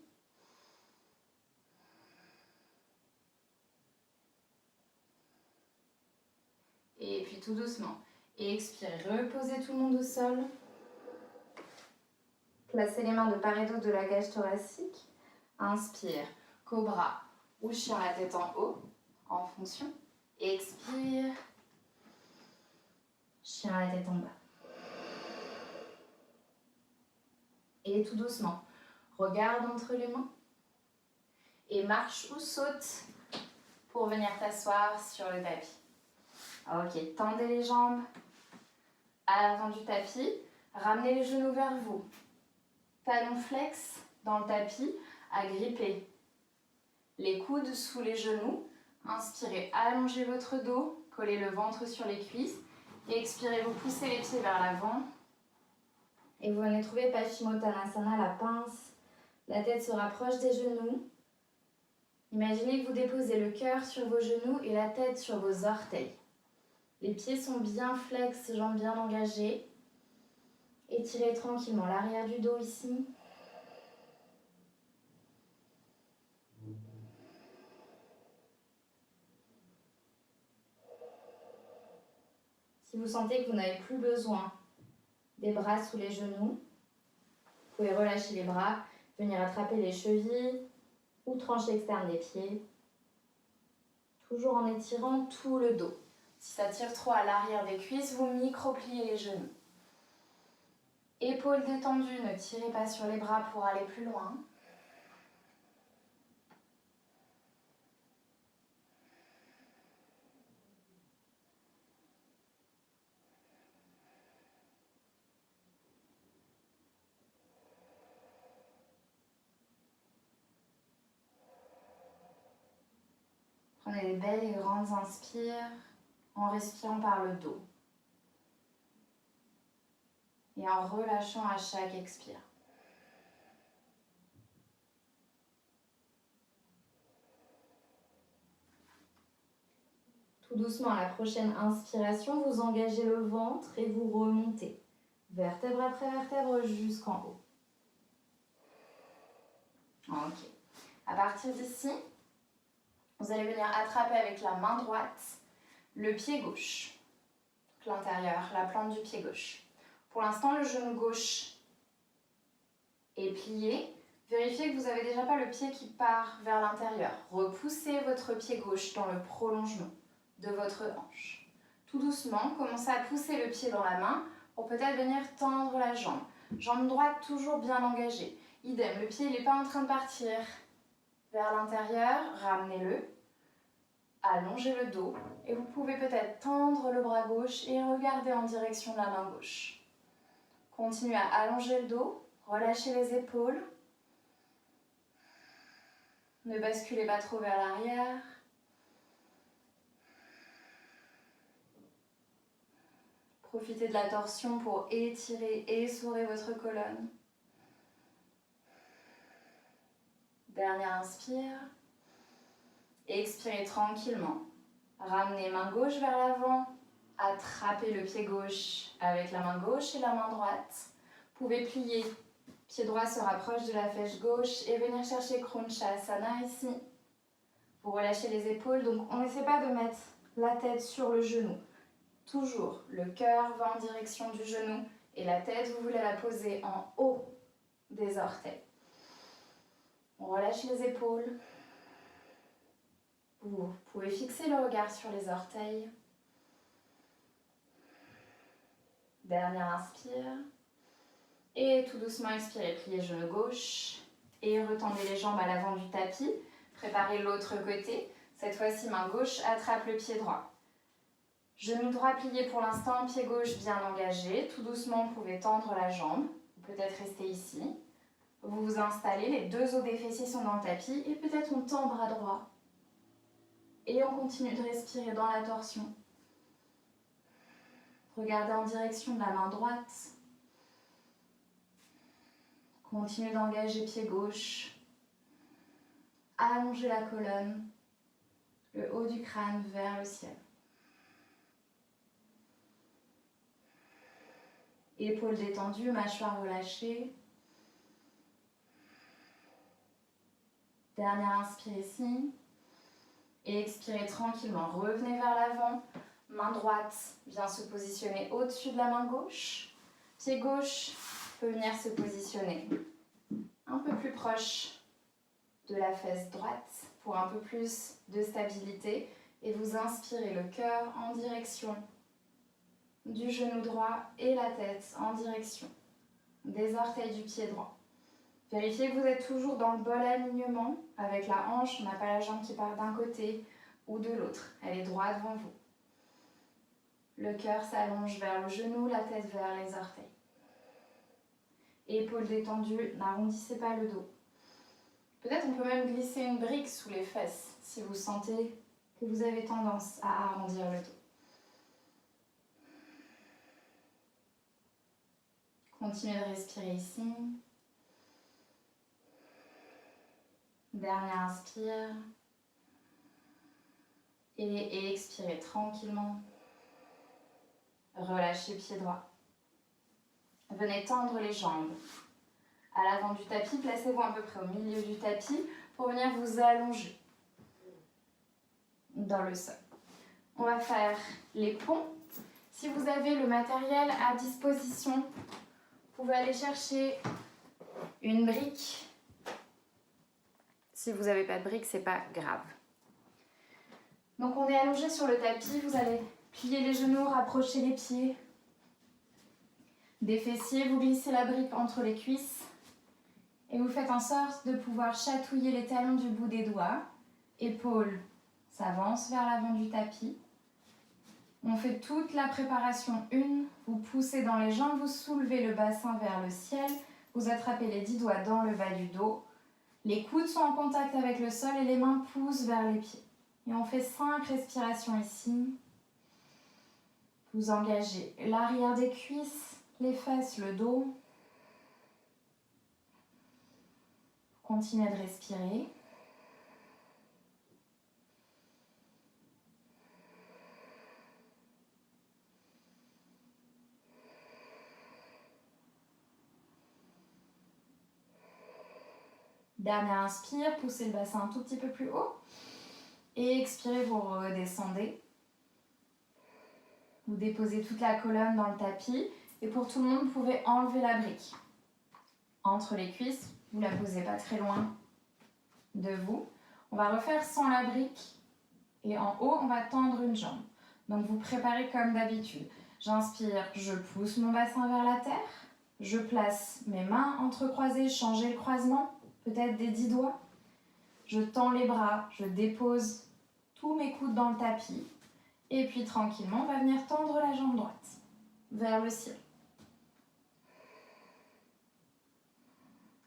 Et puis tout doucement. Et expirez, reposez tout le monde au sol. Placez les mains de part et d'autre de la cage thoracique. Inspire, cobra ou chien la tête en haut, en fonction. Expire, chien la tête en bas. Et tout doucement, regarde entre les mains. Et marche ou saute pour venir t'asseoir sur le tapis. Ok, tendez les jambes à l'avant du tapis. Ramenez les genoux vers vous. Talons flex dans le tapis, agrippez les coudes sous les genoux. Inspirez, allongez votre dos, collez le ventre sur les cuisses. Et expirez, vous poussez les pieds vers l'avant. Et vous venez trouver Paschimottanasana, la pince La tête se rapproche des genoux. Imaginez que vous déposez le cœur sur vos genoux et la tête sur vos orteils. Les pieds sont bien flex, jambes bien engagées. Étirez tranquillement l'arrière du dos ici. Si vous sentez que vous n'avez plus besoin des bras sous les genoux, vous pouvez relâcher les bras, venir attraper les chevilles ou tranche externe des pieds, toujours en étirant tout le dos. Si ça tire trop à l'arrière des cuisses, vous micro-pliez les genoux. Épaules détendues, ne tirez pas sur les bras pour aller plus loin. Prenez des belles et grandes inspires en respirant par le dos et en relâchant à chaque expire. Tout doucement, à la prochaine inspiration, vous engagez le ventre et vous remontez, vertèbre après vertèbre jusqu'en haut. Ok. À partir d'ici, vous allez venir attraper avec la main droite le pied gauche, l'intérieur, la plante du pied gauche. Pour l'instant, le genou gauche est plié. Vérifiez que vous n'avez déjà pas le pied qui part vers l'intérieur. Repoussez votre pied gauche dans le prolongement de votre hanche. Tout doucement, commencez à pousser le pied dans la main pour peut-être venir tendre la jambe. Jambe droite toujours bien engagée. Idem, le pied il n'est pas en train de partir vers l'intérieur, ramenez-le, allongez le dos et vous pouvez peut-être tendre le bras gauche et regarder en direction de la main gauche. Continuez à allonger le dos, relâchez les épaules, ne basculez pas trop vers l'arrière. Profitez de la torsion pour étirer et essorer votre colonne. Dernière inspire. Expirez tranquillement. Ramenez main gauche vers l'avant. Attrapez le pied gauche avec la main gauche et la main droite. Vous pouvez plier. Pied droit se rapproche de la fèche gauche et venir chercher Kronchasana ici. Vous relâchez les épaules, donc on n'essaie pas de mettre la tête sur le genou. Toujours, le cœur va en direction du genou et la tête, vous voulez la poser en haut des orteils. On relâche les épaules. Vous pouvez fixer le regard sur les orteils. Dernière inspire. Et tout doucement expirez, pliez genou gauche et retendez les jambes à l'avant du tapis. Préparez l'autre côté. Cette fois-ci, main gauche attrape le pied droit. Genou droit plié pour l'instant, pied gauche bien engagé. Tout doucement, vous pouvez tendre la jambe, ou peut-être rester ici. Vous vous installez, les deux os des fessiers sont dans le tapis et peut-être on tend bras droit. Et on continue de respirer dans la torsion. Regardez en direction de la main droite. Continuez d'engager pied gauche. Allongez la colonne, le haut du crâne vers le ciel. Épaules détendues, mâchoire relâchée. Dernière inspire ici. Et expirez tranquillement. Revenez vers l'avant. Main droite vient se positionner au-dessus de la main gauche. Pied gauche peut venir se positionner un peu plus proche de la fesse droite pour un peu plus de stabilité. Et vous inspirez le cœur en direction du genou droit et la tête en direction des orteils du pied droit. Vérifiez que vous êtes toujours dans le bon alignement avec la hanche. On n'a pas la jambe qui part d'un côté ou de l'autre. Elle est droite devant vous. Le cœur s'allonge vers le genou, la tête vers les orteils. Épaules détendues, n'arrondissez pas le dos. Peut-être on peut même glisser une brique sous les fesses si vous sentez que vous avez tendance à arrondir le dos. Continuez de respirer ici. Dernier inspire. Et expirez tranquillement. Relâchez pied droit. Venez tendre les jambes. À l'avant du tapis, placez-vous à peu près au milieu du tapis pour venir vous allonger dans le sol. On va faire les ponts. Si vous avez le matériel à disposition, vous pouvez aller chercher une brique. Si vous n'avez pas de brique, c'est pas grave. Donc on est allongé sur le tapis, vous allez plier les genoux, rapprocher les pieds. Des fessiers, vous glissez la brique entre les cuisses et vous faites en sorte de pouvoir chatouiller les talons du bout des doigts. Épaules s'avancent vers l'avant du tapis. On fait toute la préparation 1. Vous poussez dans les jambes, vous soulevez le bassin vers le ciel. Vous attrapez les 10 doigts dans le bas du dos. Les coudes sont en contact avec le sol et les mains poussent vers les pieds. Et on fait 5 respirations ici. Vous engagez l'arrière des cuisses, les fesses, le dos. Continuez de respirer. Dernier inspire, poussez le bassin un tout petit peu plus haut. Et expirez, vous redescendez. Vous déposez toute la colonne dans le tapis. Et pour tout le monde, vous pouvez enlever la brique. Entre les cuisses, vous ne la posez pas très loin de vous. On va refaire sans la brique. Et en haut, on va tendre une jambe. Donc vous préparez comme d'habitude. J'inspire, je pousse mon bassin vers la terre. Je place mes mains entrecroisées, changez le croisement, peut-être des 10 doigts. Je tends les bras, je dépose tous mes coudes dans le tapis. Et puis tranquillement, on va venir tendre la jambe droite vers le ciel.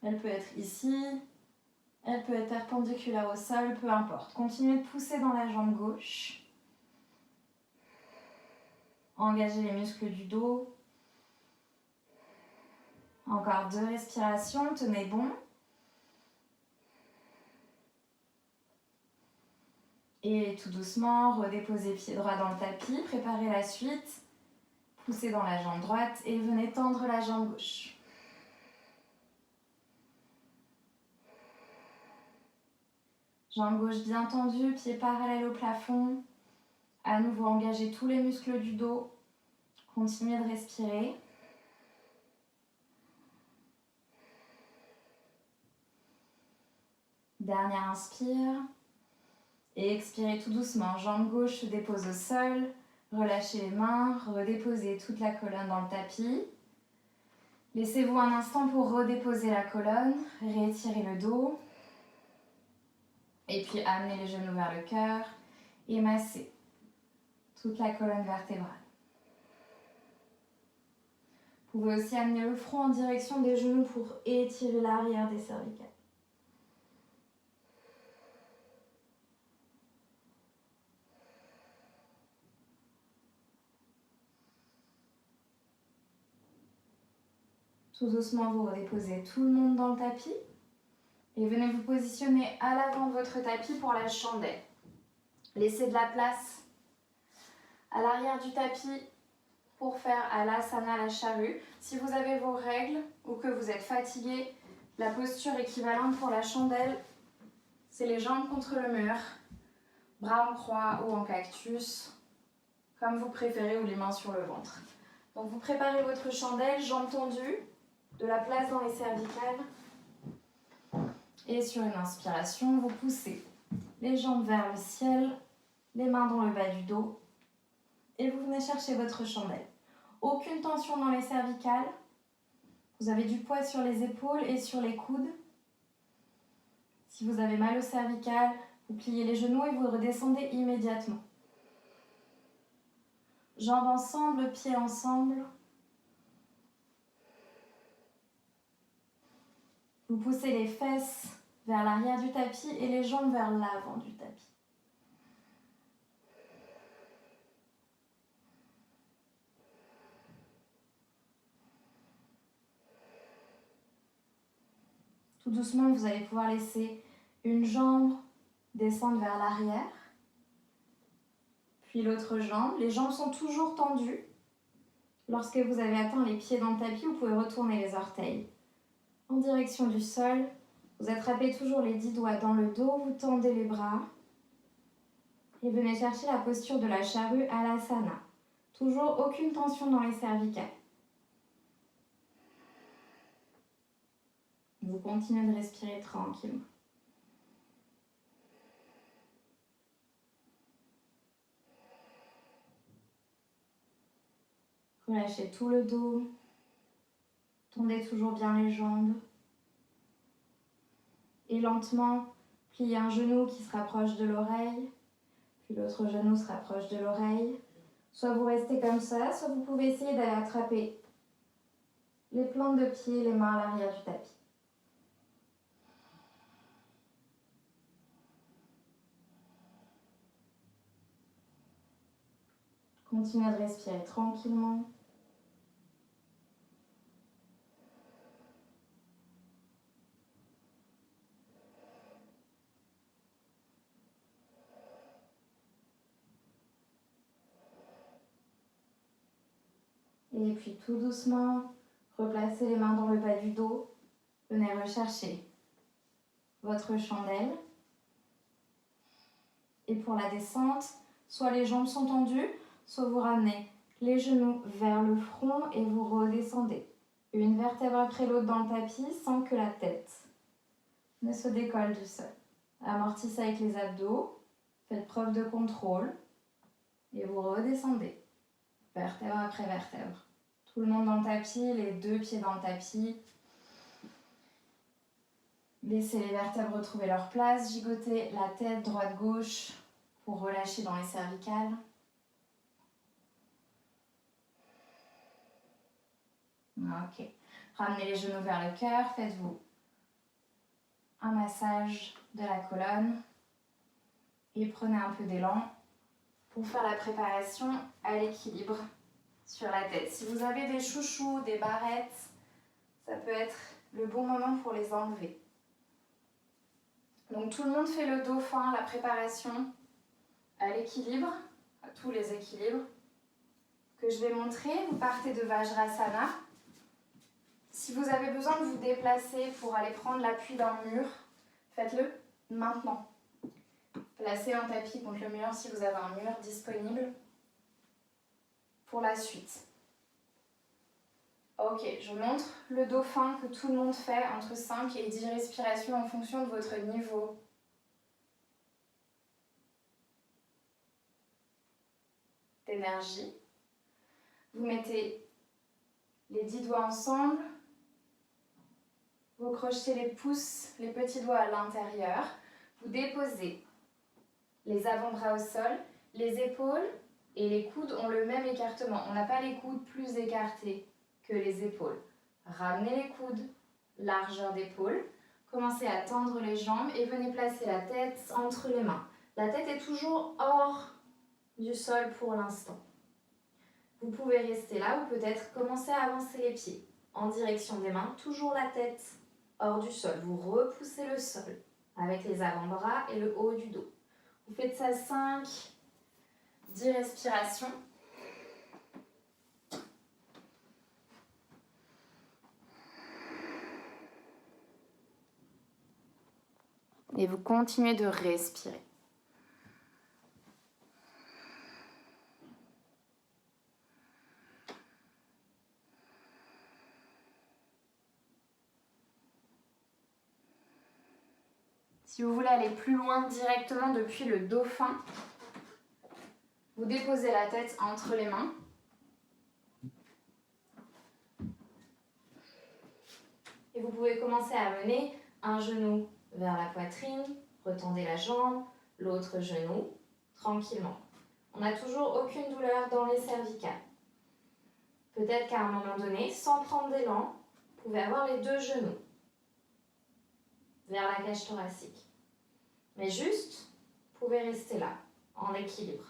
Elle peut être ici, elle peut être perpendiculaire au sol, peu importe. Continuez de pousser dans la jambe gauche. Engagez les muscles du dos. Encore 2 respirations, tenez bon. Et tout doucement, redéposez pied droit dans le tapis, préparez la suite. Poussez dans la jambe droite et venez tendre la jambe gauche. Jambe gauche bien tendue, pied parallèle au plafond. À nouveau, engagez tous les muscles du dos. Continuez de respirer. Dernier inspire. Et expirez tout doucement. Jambe gauche se dépose au sol. Relâchez les mains. Redéposez toute la colonne dans le tapis. Laissez-vous un instant pour redéposer la colonne. Réétirez le dos. Et puis amenez les genoux vers le cœur. Et massez toute la colonne vertébrale. Vous pouvez aussi amener le front en direction des genoux pour étirer l'arrière des cervicales. Tout doucement, vous redéposez tout le monde dans le tapis. Et venez vous positionner à l'avant de votre tapis pour la chandelle. Laissez de la place à l'arrière du tapis pour faire Alasana, la charrue. Si vous avez vos règles ou que vous êtes fatigué, la posture équivalente pour la chandelle, c'est les jambes contre le mur, bras en croix ou en cactus, comme vous préférez, ou les mains sur le ventre. Donc vous préparez votre chandelle, jambes tendues, de la place dans les cervicales. Et sur une inspiration, vous poussez les jambes vers le ciel, les mains dans le bas du dos. Et vous venez chercher votre chandelle. Aucune tension dans les cervicales. Vous avez du poids sur les épaules et sur les coudes. Si vous avez mal au cervical, vous pliez les genoux et vous redescendez immédiatement. Jambes ensemble, pieds ensemble. Vous poussez les fesses vers l'arrière du tapis et les jambes vers l'avant du tapis. Tout doucement, vous allez pouvoir laisser Une jambe descendre vers l'arrière, puis l'autre jambe. Les jambes sont toujours tendues. Lorsque vous avez atteint les pieds dans le tapis, vous pouvez retourner les orteils en direction du sol. Vous attrapez toujours les 10 doigts dans le dos, vous tendez les bras et venez chercher la posture de la charrue à l'asana. Toujours aucune tension dans les cervicales. Vous continuez de respirer tranquillement. Relâchez tout le dos. Tendez toujours bien les jambes. Et lentement, pliez un genou qui se rapproche de l'oreille. Puis l'autre genou se rapproche de l'oreille. Soit vous restez comme ça, soit vous pouvez essayer d'aller attraper les plantes de pied, les mains à l'arrière du tapis. Continuez de respirer tranquillement. Et puis tout doucement, replacez les mains dans le bas du dos. Venez rechercher votre chandelle. Et pour la descente, soit les jambes sont tendues, soit vous ramenez les genoux vers le front et vous redescendez. Une vertèbre après l'autre dans le tapis sans que la tête ne se décolle du sol. Amortissez avec les abdos, faites preuve de contrôle et vous redescendez. Vertèbre après vertèbre. Tout le monde dans le tapis, les 2 pieds dans le tapis. Laissez les vertèbres retrouver leur place, gigotez la tête droite-gauche pour relâcher dans les cervicales. Ok. Ramenez les genoux vers le cœur, faites-vous un massage de la colonne et prenez un peu d'élan pour faire la préparation à l'équilibre sur la tête. Si vous avez des chouchous, des barrettes, ça peut être le bon moment pour les enlever. Donc tout le monde fait le dauphin, la préparation à l'équilibre, à tous les équilibres que je vais montrer. Vous partez de Vajrasana. Si vous avez besoin de vous déplacer pour aller prendre l'appui dans le mur, faites-le maintenant. Placez un tapis contre le mur si vous avez un mur disponible pour la suite. Ok, je montre le dauphin que tout le monde fait entre 5 et 10 respirations en fonction de votre niveau d'énergie. Vous mettez les 10 doigts ensemble, vous crochetez les pouces, les petits doigts à l'intérieur, vous déposez les avant-bras au sol, les épaules et les coudes ont le même écartement. On n'a pas les coudes plus écartés que les épaules. Ramenez les coudes, largeur d'épaule, commencez à tendre les jambes et venez placer la tête entre les mains. La tête est toujours hors du sol pour l'instant. Vous pouvez rester là ou peut-être commencer à avancer les pieds en direction des mains, toujours la tête hors du sol. Vous repoussez le sol avec les avant-bras et le haut du dos. Vous faites ça 5, 10 respirations. Et vous continuez de respirer. Si vous voulez aller plus loin directement depuis le dauphin, vous déposez la tête entre les mains. Et vous pouvez commencer à mener un genou vers la poitrine, retendez la jambe, l'autre genou, tranquillement. On n'a toujours aucune douleur dans les cervicales. Peut-être qu'à un moment donné, sans prendre d'élan, vous pouvez avoir les 2 genoux vers la cage thoracique. Mais juste, vous pouvez rester là, en équilibre.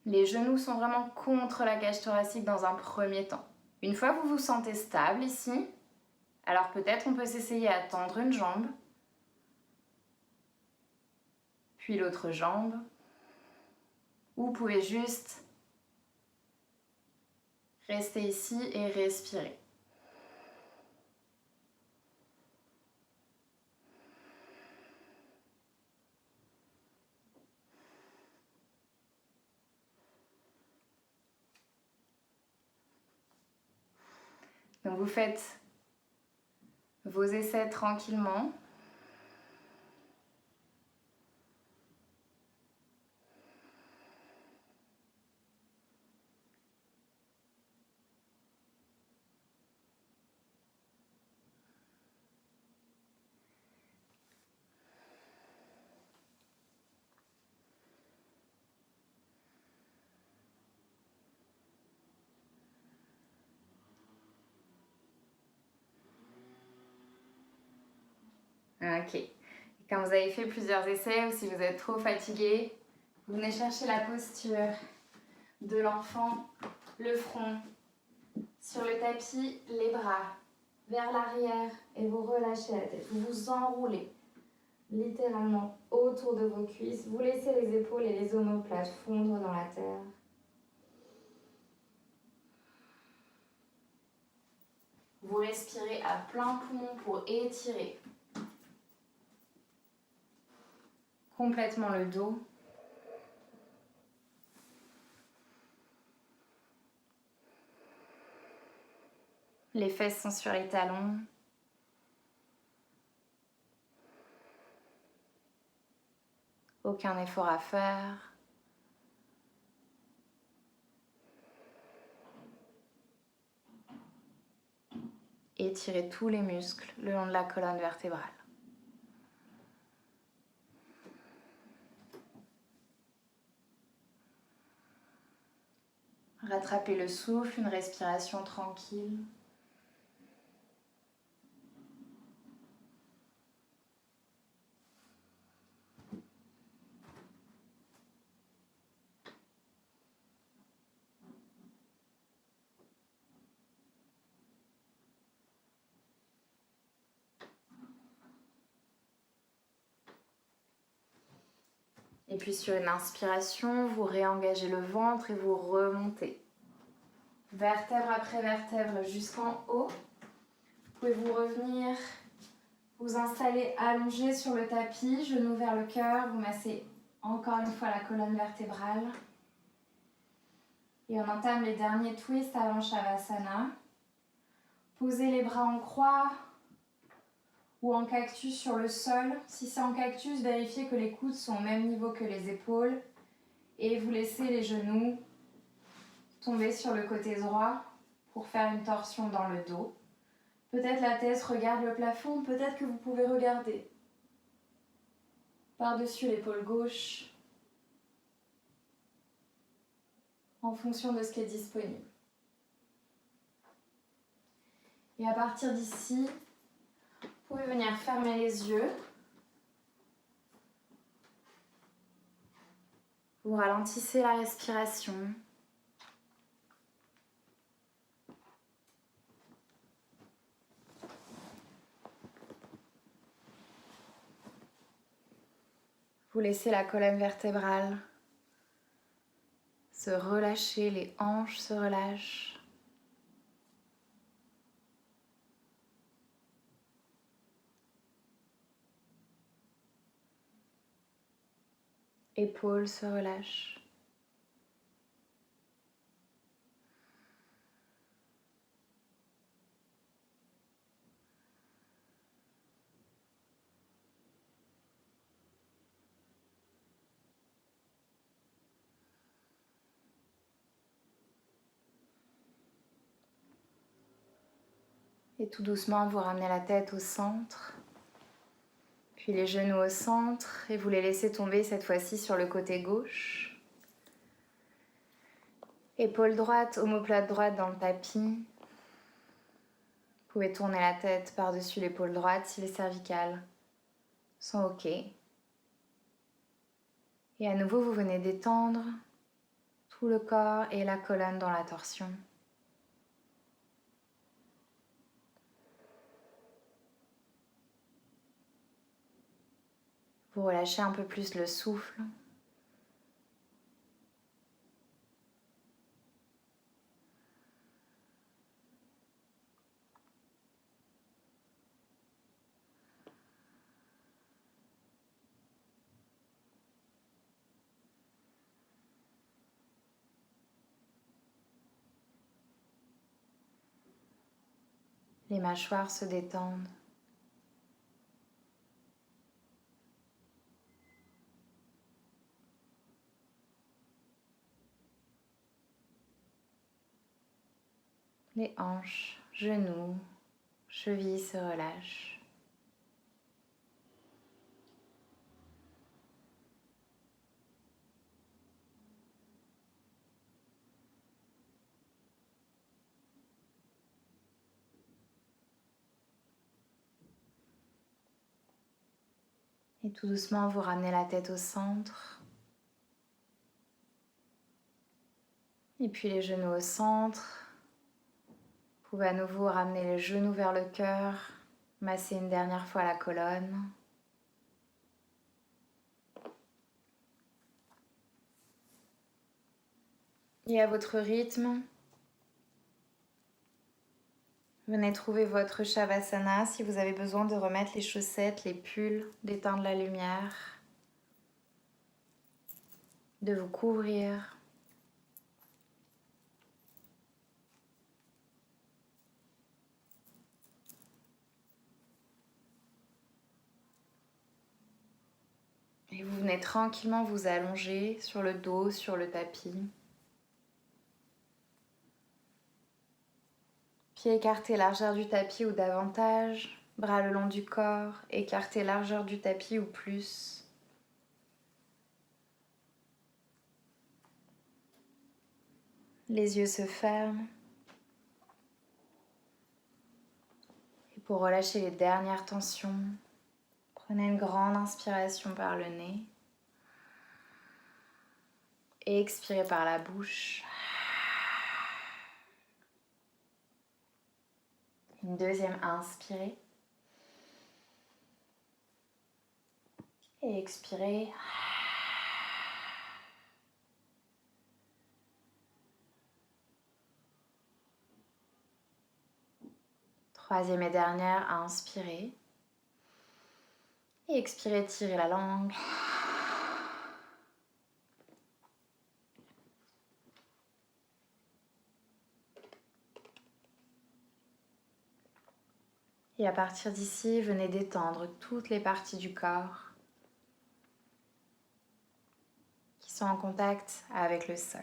Les genoux sont vraiment contre la cage thoracique dans un premier temps. Une fois que vous vous sentez stable ici, alors peut-être on peut s'essayer à tendre une jambe, puis l'autre jambe, ou vous pouvez juste rester ici et respirer. Donc vous faites vos essais tranquillement. Ok. Et quand vous avez fait plusieurs essais ou si vous êtes trop fatigué, vous venez chercher la posture de l'enfant, le front sur le tapis, les bras vers l'arrière et vous relâchez la tête. Vous vous enroulez littéralement autour de vos cuisses. Vous laissez les épaules et les omoplates fondre dans la terre. Vous respirez à plein poumon pour étirer complètement le dos. Les fesses sont sur les talons. Aucun effort à faire. Étirez tous les muscles le long de la colonne vertébrale. Rattrapez le souffle, une respiration tranquille. Et puis sur une inspiration, vous réengagez le ventre et vous remontez. Vertèbre après vertèbre jusqu'en haut. Vous pouvez vous revenir, vous installer allongé sur le tapis, genoux vers le cœur, vous massez encore une fois la colonne vertébrale. Et on entame les derniers twists avant Shavasana. Posez les bras en croix ou en cactus sur le sol. Si c'est en cactus, vérifiez que les coudes sont au même niveau que les épaules. Et vous laissez les genoux tomber sur le côté droit pour faire une torsion dans le dos. Peut-être la tête regarde le plafond, peut-être que vous pouvez regarder par-dessus l'épaule gauche en fonction de ce qui est disponible. Et à partir d'ici, vous pouvez venir fermer les yeux. Vous ralentissez la respiration. Vous laissez la colonne vertébrale se relâcher, les hanches se relâchent. Épaules se relâchent. Et tout doucement, vous ramenez la tête au centre, puis les genoux au centre, et vous les laissez tomber cette fois-ci sur le côté gauche. Épaule droite, omoplate droite dans le tapis. Vous pouvez tourner la tête par-dessus l'épaule droite si les cervicales sont OK. Et à nouveau, vous venez détendre tout le corps et la colonne dans la torsion. Vous relâchez un peu plus le souffle. Les mâchoires se détendent. Les hanches, genoux, chevilles se relâchent. Et tout doucement, vous ramenez la tête au centre. Et puis les genoux au centre. Vous pouvez à nouveau ramener les genoux vers le cœur, masser une dernière fois la colonne. Et à votre rythme, venez trouver votre Shavasana si vous avez besoin de remettre les chaussettes, les pulls, d'éteindre la lumière, de vous couvrir. Et vous venez tranquillement vous allonger sur le dos, sur le tapis. Pieds écartés largeur du tapis ou davantage, bras le long du corps, écartés largeur du tapis ou plus. Les yeux se ferment. Et pour relâcher les dernières tensions, prenez une grande inspiration par le nez et expirez par la bouche. Une deuxième inspirez et expirez. Troisième et dernière, inspirez et expirez, tirez la langue. Et à partir d'ici, venez détendre toutes les parties du corps qui sont en contact avec le sol.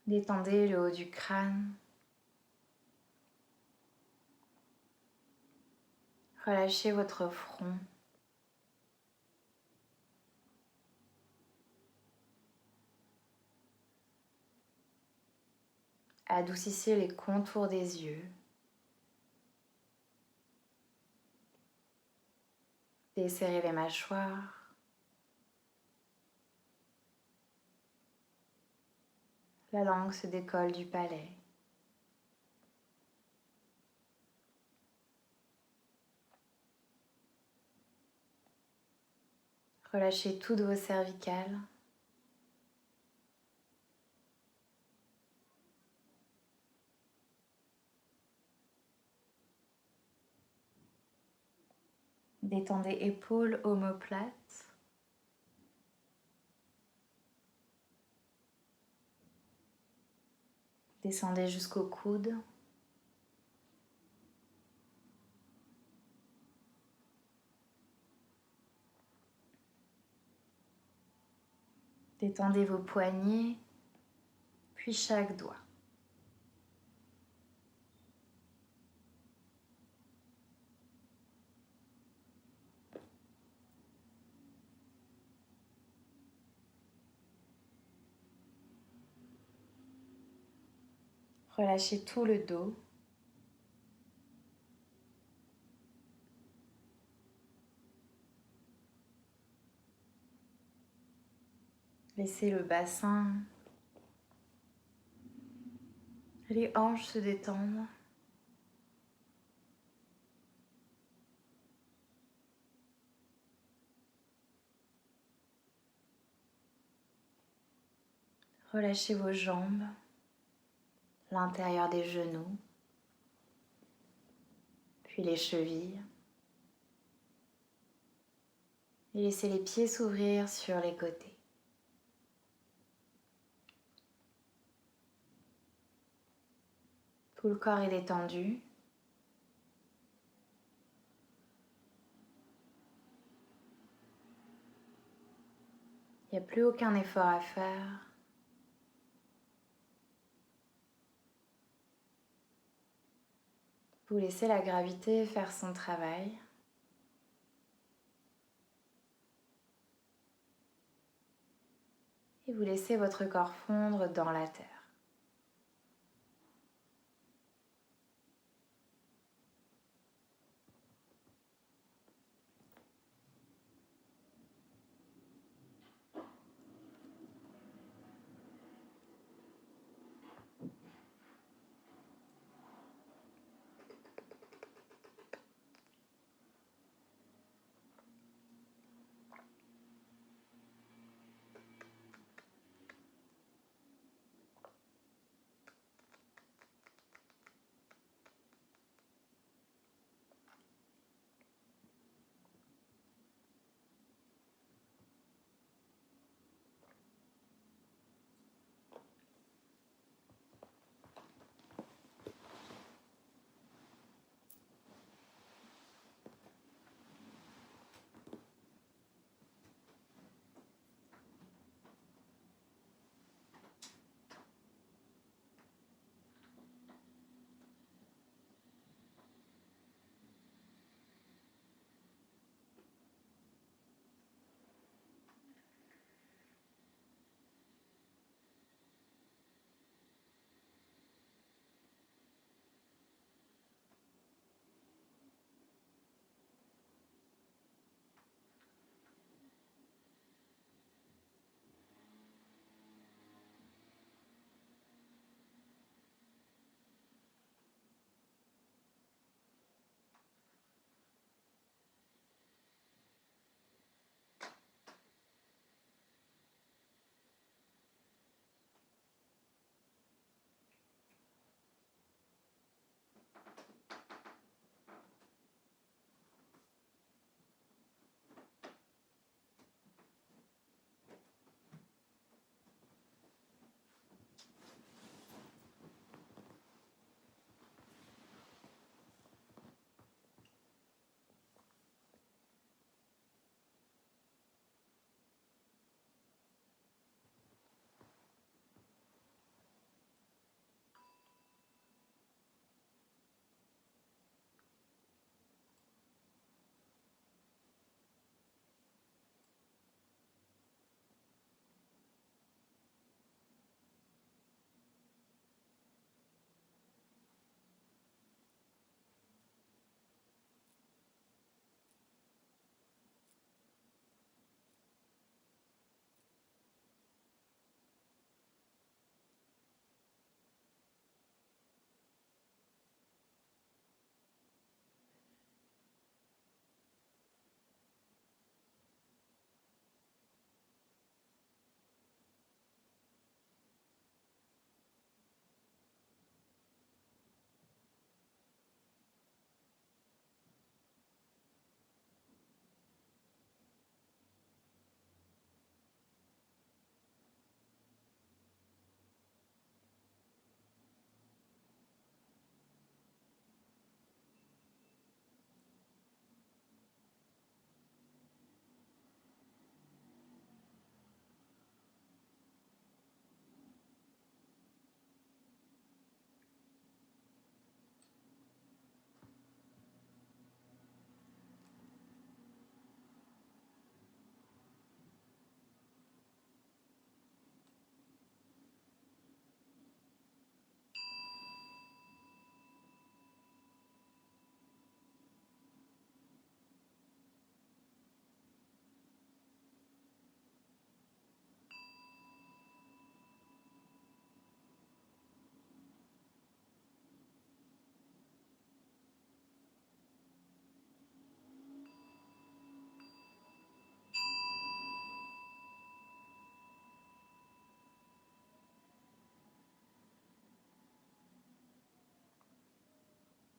Détendez le haut du crâne. Relâchez votre front. Adoucissez les contours des yeux. Desserrez les mâchoires. La langue se décolle du palais. Relâchez toutes vos cervicales. Détendez épaules, omoplates. Descendez jusqu'au coude. Détendez vos poignets, puis chaque doigt. Relâchez tout le dos. Laissez le bassin, les hanches se détendre. Relâchez vos jambes, l'intérieur des genoux, puis les chevilles. Et laissez les pieds s'ouvrir sur les côtés. Tout le corps est détendu. Il n'y a plus aucun effort à faire. Vous laissez la gravité faire son travail. Et vous laissez votre corps fondre dans la terre.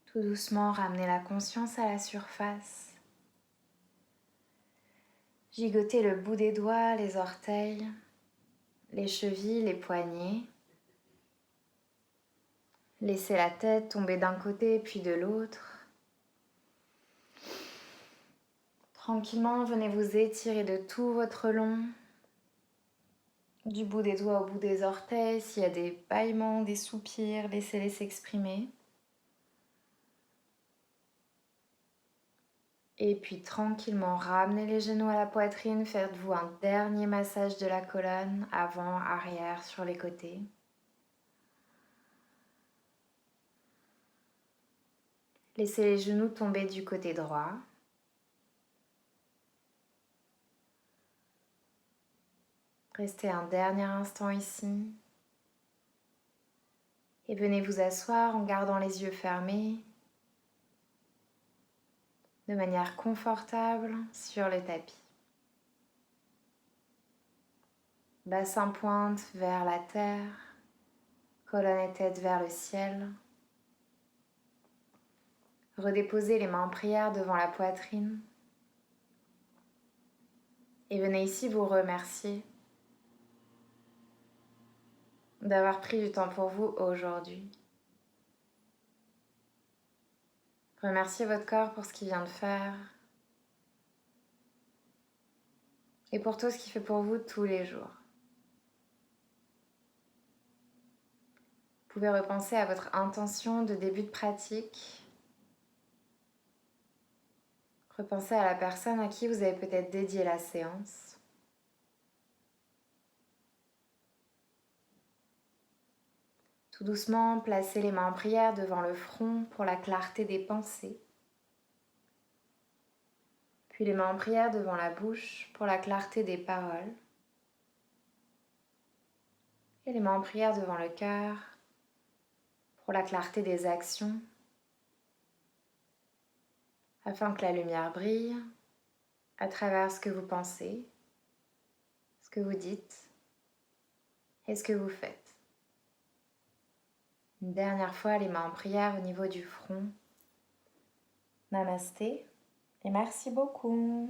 Tout doucement, ramenez la conscience à la surface. Gigotez le bout des doigts, les orteils, les chevilles, les poignets. Laissez la tête tomber d'un côté puis de l'autre. Tranquillement, venez vous étirer de tout votre long, du bout des doigts au bout des orteils. S'il y a des bâillements, des soupirs, laissez-les s'exprimer. Et puis tranquillement, ramenez les genoux à la poitrine, faites-vous un dernier massage de la colonne, avant, arrière, sur les côtés. Laissez les genoux tomber du côté droit. Restez un dernier instant ici. Et venez vous asseoir en gardant les yeux fermés, de manière confortable sur le tapis. Bassin pointe vers la terre, colonne et tête vers le ciel. Redéposez les mains en prière devant la poitrine. Et venez ici vous remercier d'avoir pris du temps pour vous aujourd'hui. Remerciez votre corps pour ce qu'il vient de faire et pour tout ce qu'il fait pour vous tous les jours. Vous pouvez repenser à votre intention de début de pratique. Repensez à la personne à qui vous avez peut-être dédié la séance. Tout doucement, placez les mains en prière devant le front pour la clarté des pensées. Puis les mains en prière devant la bouche pour la clarté des paroles. Et les mains en prière devant le cœur pour la clarté des actions, afin que la lumière brille à travers ce que vous pensez, ce que vous dites et ce que vous faites. Une dernière fois, les mains en prière au niveau du front. Namasté et merci beaucoup.